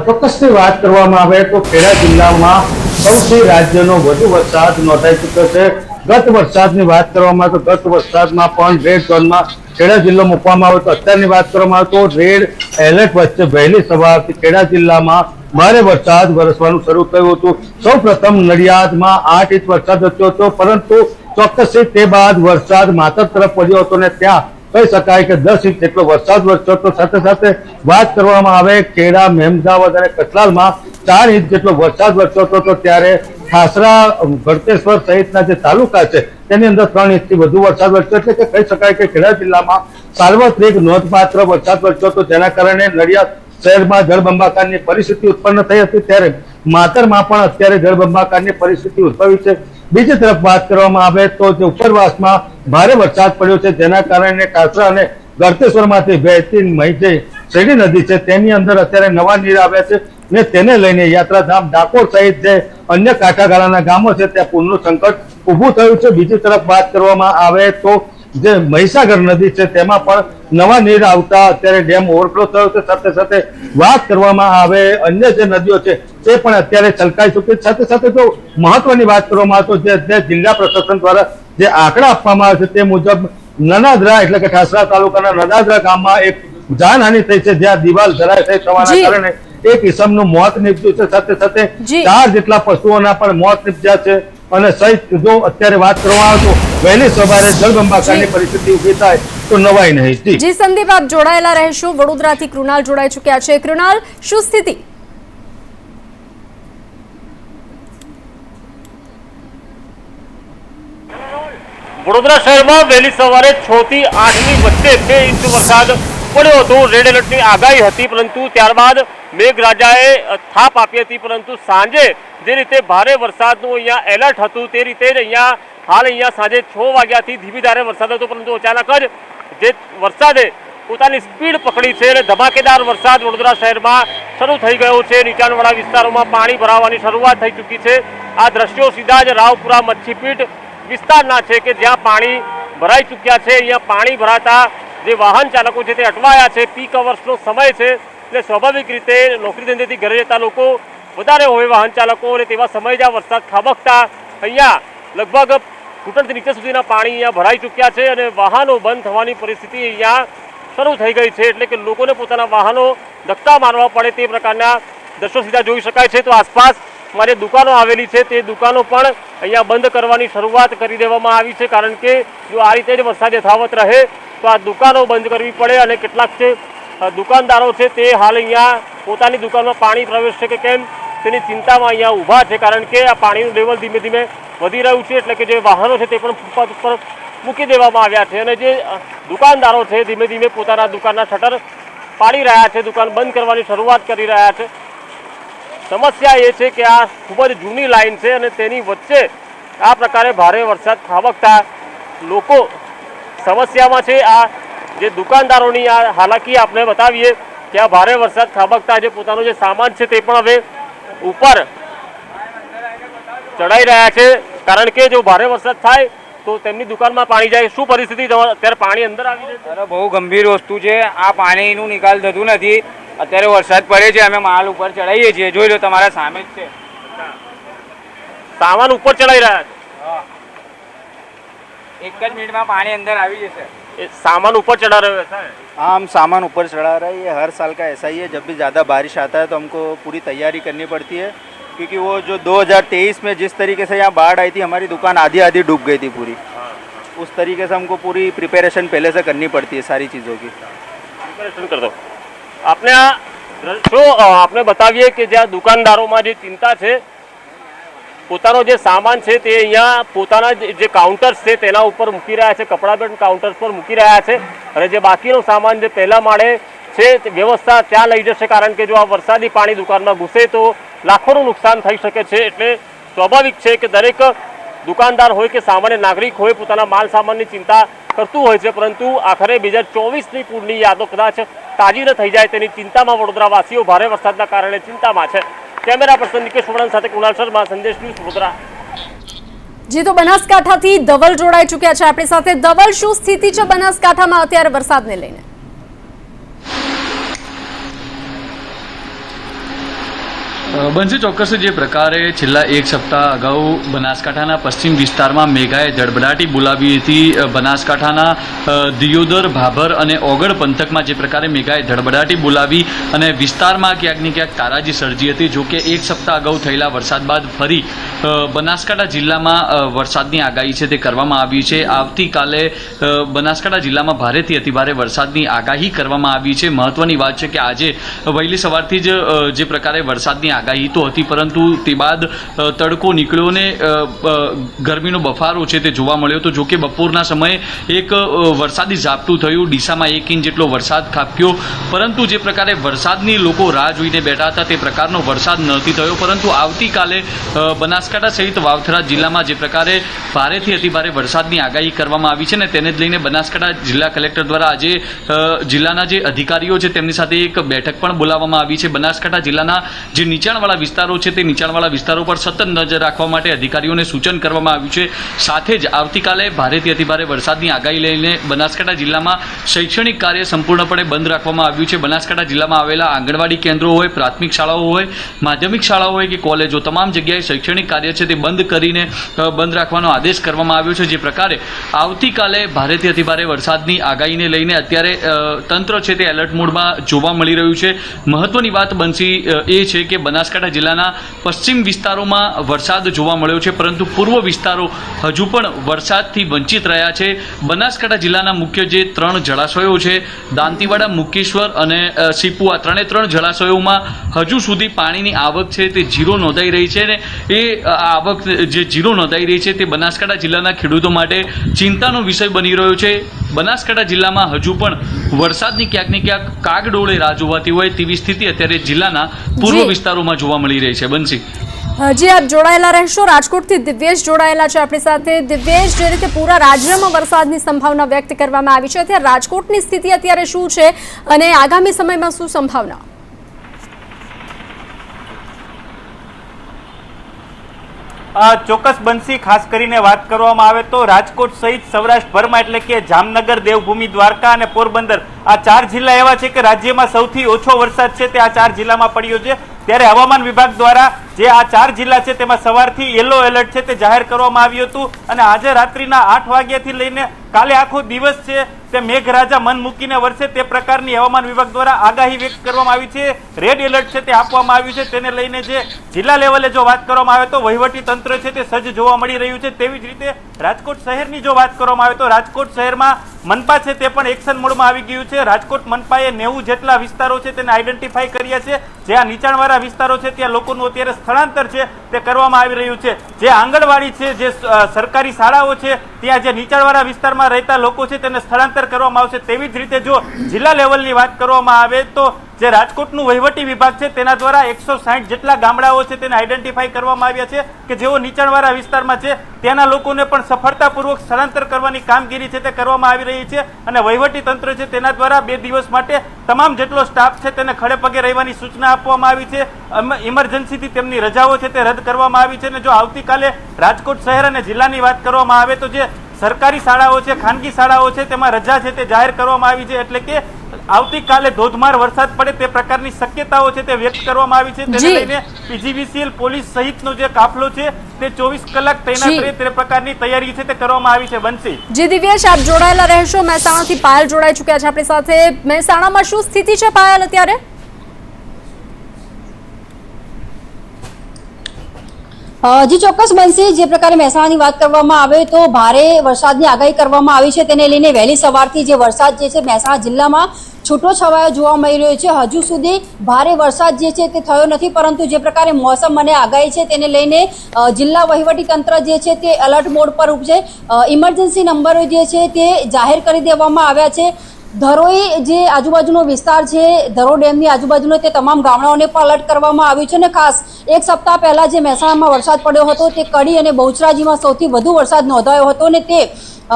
ચોક્કસની વાત કરવામાં આવે તો ખેડા જિલ્લામાં સૌથી રાજ્યનો વધુ વરસાદ નોંધાઈ ચૂક્યો છે. ગત વરસાદની વાત કરવામાં આવે તો ગત વરસાદમાં પણ રેડ ઝોનમાં ખેડા જિલ્લો મૂકવામાં આવે તો અત્યારની વાત કરવામાં આવે તો રેડ એલર્ટ વચ્ચે વહેલી સવારથી ખેડા જિલ્લામાં ભારે વરસાદ વરસવાનું શરૂ થયું હતું. સૌ પ્રથમ નડિયાદમાં 8 ઇંચ વરસાદ થયો હતો, પરંતુ ચોક્કસ તે બાદ વરસાદ માતર તરફ પડ્યો હતો ને ત્યાં કહી શકાય કે 10 ઇંચ જેટલો વરસાદ વરસ્યો હતો. સાથે સાથે વાત કરવામાં આવે ખેડા, મહેમદાવાદ અને કચલાલમાં 4 ઇંચ જેટલો વરસાદ વરસ્યો હતો. ત્યારે ઠાસરા, ગળતેશ્વર સહિતના જે તાલુકા છે તેની અંદર 3 ઇંચથી વધુ વરસાદ વરસ્યો. એટલે કે કહી શકાય કે ખેડા જિલ્લામાં સાર્વત્રિક નોંધપાત્ર વરસાદ વરસ્યો હતો, જેના કારણે નડિયાદ શહેરમાં જળબંબાકારની પરિસ્થિતિ ઉત્પન્ન થઈ હતી. ત્યારે માતરમાં પણ અત્યારે જળબંબાકારની પરિસ્થિતિ ઉદ્ભવી છે. બીજી તરફ વાત કરવામાં આવે તો જે ઉપરવાસમાં ભારે વરસાદ પડ્યો છે, જેના કારણે કાસરા અને ગળતેશ્વરમાંથી વહેતી જે શેરડી નદી છે તેની અંદર અત્યારે નવા નીર આવ્યા છે ને તેને લઈને યાત્રાધામ, ડાકોર સહિત જે અન્ય કાંઠાગાળાના ગામો છે ત્યાં પૂરનું સંકટ ઊભું થયું છે. બીજી તરફ વાત કરવામાં આવે તો જે મહીસાગર નદી છે તેમાં પણ નવા નીર આવતા અત્યારે ડેમ ઓવરફ્લો થયો છે. સાથે સાથે વાત કરવામાં આવે અન્ય જે નદીઓ છે તે પણ અત્યારે છલકાઈ ચૂકી. સાથે સાથે જો મહત્વની વાત કરવામાં આવે તો જે જિલ્લા પ્રશાસન દ્વારા જે આંકડા આપવામાં આવે છે તે મુજબ નનાદરા એટલે કે ઠાસરા તાલુકાના નનાદરા ગામમાં એક જાનહાનિ થઈ છે, જ્યાં દિવાલ ધરાશાયી થવાના કારણે એક ઈસમનું મોત નીપજ્યું છે. સાથે સાથે 4 જેટલા પશુઓના પણ મોત નીપજ્યા છે. અને સહિત જો અત્યારે વાત કરવામાં આવે તો વહેલી સવારે જળબંબાકારની પરિસ્થિતિ ઊભી થાય તો નવાઈ નહીં. જી સંદીપ, આપ જોડાયેલા રહેશો. વડોદરાથી કૃણાલ જોડાઈ ચૂક્યા છે. કૃણાલ, શું સ્થિતિ? વડોદરા શહેરમાં વહેલી સવારે 6 થી 8 ની વચ્ચે 2 ઇંચ વરસાદ પડ્યો હતો. રેડ એલર્ટની આગાહી હતી, પરંતુ ત્યારબાદ મેઘરાજાએ થાપ આપી હતી. પરંતુ સાંજે જે રીતે ભારે વરસાદનું અહીંયા એલર્ટ હતું તે રીતે જ અહીંયા સાંજે 6 વાગ્યાથી ધીમી ધારે વરસાદ હતો, પરંતુ અચાનક જ જે વરસાદે પોતાની સ્પીડ પકડી છે અને ધમાકેદાર વરસાદ વડોદરા શહેરમાં શરૂ થઈ ગયો છે. નીચાણવાળા વિસ્તારોમાં પાણી ભરાવાની શરૂઆત થઈ ચૂકી છે. આ દ્રશ્યો સીધા જ રાવપુરા મચ્છીપીટ વિસ્તારના છે કે જ્યાં પાણી ભરાઈ ચૂક્યા છે. અહીંયા પાણી ભરાતા જે વાહન ચાલકો છે તે અટવાયા છે. પીક અવર્સનો સમય છે એટલે સ્વાભાવિક રીતે નોકરી ધંધેથી ઘરે જતા લોકો વધારે હોય વાહન ચાલકો, અને તેવા સમયે જ આ વરસાદ ખાબકતા અહીંયા લગભગ ઘૂંટણથી નીચે સુધીના પાણી અહીંયા ભરાઈ ચૂક્યા છે અને વાહનો બંધ થવાની પરિસ્થિતિ અહીંયા શરૂ થઈ ગઈ છે. એટલે કે લોકોને પોતાના વાહનો ધક્કા મારવા પડે તે પ્રકારના દ્રશ્યો સીધા જોઈ શકાય છે. તો આસપાસ જે દુકાનો આવેલી છે તે દુકાનો પણ અહીંયા બંધ કરવાની શરૂઆત કરી દેવામાં આવી છે, કારણ કે જો આ રીતે જ વરસાદ યથાવત રહે તો આ દુકાનો બંધ કરવી પડે. અને કેટલાક જે દુકાનદારો છે તે હાલ અહીંયા પોતાની દુકાનમાં પાણી પ્રવેશશે કે કેમ તેની ચિંતામાં અહીંયા ઊભા છે, કારણ કે આ પાણીનું લેવલ ધીમે ધીમે વધી રહ્યું છે. એટલે કે જે વાહનો છે તે પણ ફૂટપાથ ઉપર મૂકી દેવામાં આવ્યા છે અને જે દુકાનદારો છે ધીમે ધીમે પોતાના દુકાનના શટર પાડી રહ્યા છે, દુકાન બંધ કરવાની શરૂઆત કરી રહ્યા છે. સમસ્યા એ છે કે આ ખૂબ જ જૂની લાઈન છે અને તેની વચ્ચે આ પ્રકારે ભારે વરસાદ ખાબકતા લોકો સમસ્યામાં છે. આ જે દુકાનદારોની આ હાલાકી આપણે બતાવીએ કે આ ભારે વરસાદ ખાબકતા જે પોતાનો જે સામાન છે તે પણ હવે ઉપર ચડાઈ રહ્યા છે, કારણ કે જો ભારે વરસાદ થાય તો તેમની દુકાનમાં પાણી જાય. શું પરિસ્થિતિ અત્યારે પાણી અંદર આવી જાય? અરે બહુ ગંભીર વસ્તુ છે. આ પાણીનું નિકાલ થતું નથી. અત્યારે વરસાદ પડે છે, અમે માલ ઉપર ચડાવીએ છીએ. જોઈ લો, તમારા સામે જ છે. સામાન ઉપર ચડાઈ રહ્યા છે. एक જ મિનિટમાં પાણી અંદર આવી જશે. सामान ऊपर चढ़ा रहे हो ऐसा है? हाँ, हम सामान ऊपर चढ़ा रहे हैं. ये हर साल का ऐसा ही है. जब भी ज़्यादा बारिश आता है तो हमको पूरी तैयारी करनी पड़ती है, क्योंकि वो जो 2023 में जिस तरीके से यहाँ बाढ़ आई थी, हमारी दुकान आधी आधी डूब गई थी पूरी. उस तरीके से हमको पूरी प्रिपरेशन पहले से करनी पड़ती है सारी चीज़ों की. प्रिपरेशन कर दो. आपने बताइए कि ज्યાં દુકાનદારોમાં જે ચિંતા છે, પોતાનો જે સામાન છે તે અહીંયા પોતાના જે કાઉન્ટર્સ છે તેના ઉપર મૂકી રહ્યા છે, કપડા પેન્ટ કાઉન્ટર્સ પર મૂકી રહ્યા છે, અને જે બાકીનો સામાન જે પહેલા માળે છે તે વ્યવસ્થા ત્યાં લઈ જશે, કારણ કે જો આ વરસાદી પાણી દુકાનમાં ઘૂસે તો લાખોનું નુકસાન થઈ શકે છે. એટલે સ્વાભાવિક છે કે દરેક દુકાનદાર હોય કે સામાન્ય નાગરિક હોય પોતાના માલ સામાનની ચિંતા કરતું હોય છે, પરંતુ આખરે 2024ની પૂરની યાદો કદાચ તાજી ન થઈ જાય તેની ચિંતામાં વડોદરાવાસીઓ ભારે વરસાદના કારણે ચિંતામાં છે. કેમેરા પર્સન નિકેશ વડન સાથે કુણાલ શર્મા, સંદેશ ન્યૂઝ, વડોદરા. જી, તો બનાસકાંઠાથી ધવલ જોડાઈ ચૂક્યા છે આપણી સાથે. ધવલ, શું સ્થિતિ છે બનાસકાંઠામાં અત્યારે વરસાદને લઈને? બંસી, ચોક્કસ જે પ્રકારે છેલ્લા એક સપ્તાહ અગાઉ બનાસકાંઠાના પશ્ચિમ વિસ્તારમાં મેઘાએ ધડબડાટી બોલાવી હતી. બનાસકાંઠાના દિયોદર, ભાભર અને ઓગળ પંથકમાં જે પ્રકારે મેઘાએ ધડબડાટી બોલાવી અને વિસ્તારમાં ક્યાંક ને ક્યાંક તારાજી સર્જી હતી. જોકે એક સપ્તાહ અગાઉ થયેલા વરસાદ બાદ ફરી બનાસકાંઠા જિલ્લામાં વરસાદની આગાહી છે તે કરવામાં આવી છે. આવતીકાલે બનાસકાંઠા જિલ્લામાં ભારેથી અતિભારે વરસાદની આગાહી કરવામાં આવી છે. મહત્વની વાત છે કે આજે વહેલી સવારથી જ જે પ્રકારે વરસાદની આગાહી તો હતી, પરંતુ તે બાદ તડકો નીકળ્યો ને ગરમીનો બફારો છે તે જોવા મળ્યો હતો. જોકે બપોરના સમયે એક વરસાદી ઝાપટું થયું, ડીસામાં 1 ઇંચ જેટલો વરસાદ ખાબક્યો, પરંતુ જે પ્રકારે વરસાદની લોકો રાહ જોઈને બેઠા હતા તે પ્રકારનો વરસાદ નથી થયો. પરંતુ આવતીકાલે બનાસકાંઠા સહિત વાવથરા જિલ્લામાં જે પ્રકારે ભારેથી અતિભારે વરસાદની આગાહી કરવામાં આવી છે ને તેને જ લઈને બનાસકાંઠા જિલ્લા કલેક્ટર દ્વારા આજે જિલ્લાના જે અધિકારીઓ છે તેમની સાથે એક બેઠક પણ બોલાવવામાં આવી છે. બનાસકાંઠા જિલ્લાના જે નીચાણ નીચાણવાળા વિસ્તારો છે તે નીચાણવાળા વિસ્તારો પર સતત નજર રાખવા માટે અધિકારીઓને સૂચન કરવામાં આવ્યું છે. સાથે જ આવતીકાલે ભારેથી અતિભારે વરસાદની આગાહી લઈને બનાસકાંઠા જિલ્લામાં શૈક્ષણિક કાર્ય સંપૂર્ણપણે બંધ રાખવામાં આવ્યું છે. બનાસકાંઠા જિલ્લામાં આવેલા આંગણવાડી કેન્દ્રો હોય, પ્રાથમિક શાળાઓ હોય, માધ્યમિક શાળાઓ હોય કે કોલેજો, તમામ જગ્યાએ શૈક્ષણિક કાર્ય છે તે બંધ કરીને બંધ રાખવાનો આદેશ કરવામાં આવ્યો છે. જે પ્રકારે આવતીકાલે ભારેથી અતિભારે વરસાદની આગાહીને લઈને અત્યારે તંત્ર છે તે એલર્ટ મોડમાં જોવા મળી રહ્યું છે. મહત્વની વાત બનશી એ છે કે બનાસકાંઠા જિલ્લાના પશ્ચિમ વિસ્તારોમાં વરસાદ જોવા મળ્યો છે, પરંતુ પૂર્વ વિસ્તારો હજુ પણ વરસાદથી વંચિત રહ્યા છે. બનાસકાંઠા જિલ્લાના મુખ્ય જે 3 જળાશયો છે, દાંતીવાડા, મુકેશ્વર અને સીપુઆ, ત્રણ જળાશયોમાં હજુ સુધી પાણીની આવક છે તે ઝીરો નોંધાઈ રહી છે ને એ આવક જે ઝીરો નોંધાઈ રહી છે તે બનાસકાંઠા જિલ્લાના ખેડૂતો માટે ચિંતાનો વિષય બની રહ્યો છે. બનાસકાંઠા જિલ્લામાં હજુ પણ વરસાદની ક્યાંક ને ક્યાંક કાગડોળે રાહ જોવાતી હોય તેવી સ્થિતિ અત્યારે જિલ્લાના પૂર્વ વિસ્તારોમાં જોવા મળી રહી છે. બંસી, હજી આપ જોડાયેલા રહેશો. રાજકોટથી દિવ્યેશ જોડાયેલા છે આપણી સાથે. દિવ્યેશ, જે રીતે પૂરા રાજ્યમાં વરસાદની સંભાવના વ્યક્ત કરવામાં આવી છે, ત્યારે રાજકોટની સ્થિતિ અત્યારે શું છે અને આગામી સમયમાં શું સંભાવના? ચોક્કસ બંસી, ખાસ કરીને વાત કરવામાં આવે તો રાજકોટ સહિત સૌરાષ્ટ્રભરમાં એટલે કે જામનગર, દેવભૂમિ, દ્વારકા અને પોરબંદર આ 4 જિલ્લા એવા છે કે રાજ્યમાં સૌથી ઓછો વરસાદ છે તે આ 4 જિલ્લામાં પડ્યો છે. ત્યારે હવામાન વિભાગ દ્વારા જે આ 4 જિલ્લા છે તેમાં સવારથી યલો એલર્ટ છે તે જાહેર કરવામાં આવ્યું હતું અને આજે રાત્રિના 8 વાગ્યાથી લઈને કાલે આખો દિવસ છે તે મેઘરાજા મન મૂકીને વરસે તે પ્રકારની હવામાન વિભાગ દ્વારા આગાહી વ્યક્ત કરવામાં આવી છે. રેડ એલર્ટ છે તે આપવામાં આવ્યું છે. તેને લઈને જે જિલ્લા લેવલે જો વાત કરવામાં આવે તો વહીવટી તંત્ર છે તે સજ્જ જોવા મળી રહ્યું છે. તેવી જ રીતે રાજકોટ શહેરની જો વાત કરવામાં આવે તો રાજકોટ શહેરમાં મનપા છે તે પણ એક્શન મોડમાં આવી ગયું છે. રાજકોટ મનપાએ 90 જેટલા વિસ્તારો છે તેને આઈડેન્ટિફાઈ કર્યા છે. જે આ નીચાણવાળા વિસ્તારો છે ત્યાં લોકોનું અત્યારે સ્થળાંતર છે તે કરવામાં આવી રહ્યું છે. જે આંગણવાડી છે, જે સરકારી શાળાઓ છે, ત્યાં જે નીચાણવાળા વિસ્તારમાં રહેતા લોકો છે તેને સ્થળાંતર કરવામાં આવશે. તેવી જ રીતે જો જિલ્લા લેવલની વાત કરવામાં આવે તો જે રાજકોટનું વહીવટી વિભાગ છે તેના દ્વારા 160 જેટલા ગામડાઓ છે તેને આઈડેન્ટિફાઈ કરવામાં આવ્યા છે કે જેઓ નીચાણવાળા વિસ્તારમાં છે ત્યાંના લોકોને પણ સફળતાપૂર્વક સ્થળાંતર કરવાની કામગીરી છે તે કરવામાં આવી રહી છે. અને વહીવટી તંત્ર છે તેના દ્વારા 2 દિવસ માટે તમામ જેટલો સ્ટાફ છે તેને ખડે પગે રહેવાની સૂચના આપવામાં આવી છે. ઇમરજન્સીથી તેમની રજાઓ છે તે રદ કરવામાં આવી છે. અને જો આવતીકાલે રાજકોટ શહેર અને જિલ્લાની વાત કરવામાં આવે તો જે સરકારી શાળાઓ છે, ખાનગી શાળાઓ છે તેમાં રજા છે તે જાહેર કરવામાં આવી છે. એટલે કે આવતીકાલે ધોધમાર વરસાદ પડે તે પ્રકારની શક્યતાઓ છે તે વ્યક્ત કરવામાં આવી છે. તેને લઈને પીજીવીસીએલ પોલીસ સહિતનો જે કાફલો છે તે 24 કલાક તૈનાત રહે તે પ્રકારની તૈયારી છે તે કરવામાં આવી છે. બંસી, જી દિવ્યેશ, આપ જોડાયેલા રહેશો. મહેસાણાથી પાયલ જોડાઈ ચૂક્યા છે આપણી સાથે. મહેસાણામાં શું સ્થિતિ છે પાયલ અત્યારે? જી ચોક્કસ બનશે. જે પ્રકારે મહેસાણાની વાત કરવામાં આવે તો ભારે વરસાદની આગાહી કરવામાં આવી છે. તેને લઈને વહેલી સવારથી જે વરસાદ જે છે મહેસાણા જિલ્લામાં છૂટો છવાયો જોવા મળી રહ્યો છે. હજુ સુધી ભારે વરસાદ જે છે તે થયો નથી, પરંતુ જે પ્રકારે મોસમ અને આગાહી છે તેને લઈને જિલ્લા વહીવટી તંત્ર જે છે તે એલર્ટ મોડ પર છે. ઇમરજન્સી નંબરો જે છે તે જાહેર કરી દેવામાં આવ્યા છે. ધરોઈ જે આજુબાજુનો વિસ્તાર છે, ધરો ડેમની આજુબાજુનો, તે તમામ ગામડાઓને પણ અલર્ટ કરવામાં આવ્યું છે. અને ખાસ 1 સપ્તાહ પહેલા જે મહેસાણામાં વરસાદ પડ્યો હતો તે કડી અને બહુચરાજીમાં સૌથી વધુ વરસાદ નોંધાયો હતો અને તે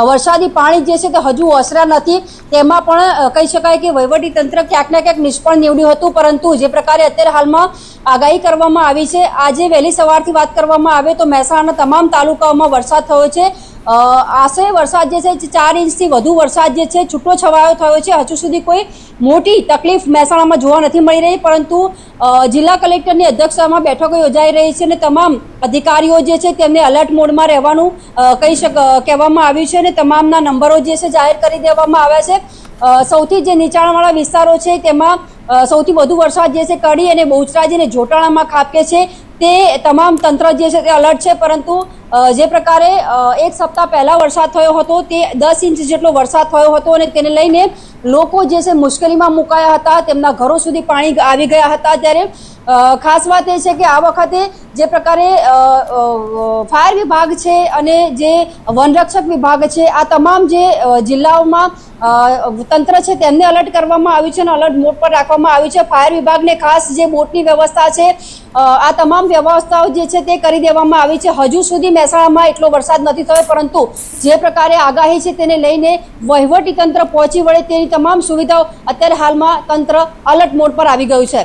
વરસાદી પાણી જે છે તે હજુ ઓસર્યા નથી. તેમાં પણ કહી શકાય કે વહીવટી તંત્ર ક્યાંક ને ક્યાંક નિષ્ફળ નીવડ્યું હતું. પરંતુ જે પ્રકારે અત્યારે હાલમાં આગાહી કરવામાં આવી છે, આજે વહેલી સવારથી વાત કરવામાં આવે તો મહેસાણાના તમામ તાલુકાઓમાં વરસાદ થયો છે. આશરે વરસાદ જે છે 4 ઇંચથી વધુ વરસાદ જે છે છૂટો છવાયો થયો છે. હજુ સુધી કોઈ મોટી તકલીફ મહેસાણામાં જોવા નથી મળી રહી, પરંતુ જિલ્લા કલેક્ટરની અધ્યક્ષતામાં બેઠકો યોજાઈ રહી છે અને તમામ અધિકારીઓ જે છે તેમને એલર્ટ મોડમાં રહેવાનું કહેવામાં આવ્યું છે અને તમામના નંબરો જે છે જાહેર કરી દેવામાં આવ્યા છે. સૌથી જે નીચાણવાળા વિસ્તારો છે તેમાં સૌથી વધુ વરસાદ જે છે કડી અને બહુચરાજી અને જોટાણામાં ખાબકે છે. તે તમામ તંત્ર જે છે તે અલર્ટ છે. પરંતુ જે પ્રકારે 1 સપ્તાહ પહેલા વરસાદ થયો હતો તે 10 ઇંચ જેટલો વરસાદ થયો હતો અને તેને લઈને લોકો જે છે મુશ્કેલીમાં મુકાયા હતા. તેમના ઘરો સુધી પાણી આવી ગયા હતા. ત્યારે ખાસ વાત એ છે કે આ વખતે જે પ્રકારે ફાયર વિભાગ છે અને જે વનરક્ષક વિભાગ છે, આ તમામ જે જિલ્લાઓમાં તંત્ર છે તેમને અલર્ટ કરવામાં આવ્યું છે અને અલર્ટ મોડ પર રાખવામાં આવ્યું છે. ફાયર વિભાગને ખાસ જે બોટની વ્યવસ્થા છે, આ તમામ વ્યવસ્થાઓ જે છે તે કરી દેવામાં આવી છે. હજુ સુધી મહેસાણામાં એટલો વરસાદ નથી થયો, પરંતુ જે પ્રકારે આગાહી છે તેને લઈને વહીવટી તંત્ર પહોંચી વળે તેની તમામ સુવિધાઓ અત્યારે હાલમાં તંત્ર અલર્ટ મોડ પર આવી ગયું છે.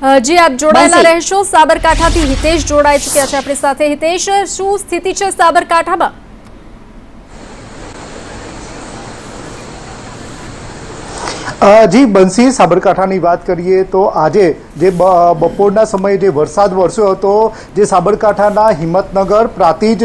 જી આપ જોડાયેલા બનશે. રહેશો. સાબરકાંઠાથી હિતેશ જોડાઈ ચૂક્યા છે આપણી સાથે. હિતેશ, શું સ્થિતિ છે સાબરકાંઠામાં? જી બંસી, સાબરકાંઠાની વાત કરીએ તો આજે જે બપોરના સમયે જે વરસાદ વરસ્યો હતો, જે સાબરકાંઠાના હિંમતનગર, પ્રાંતિજ,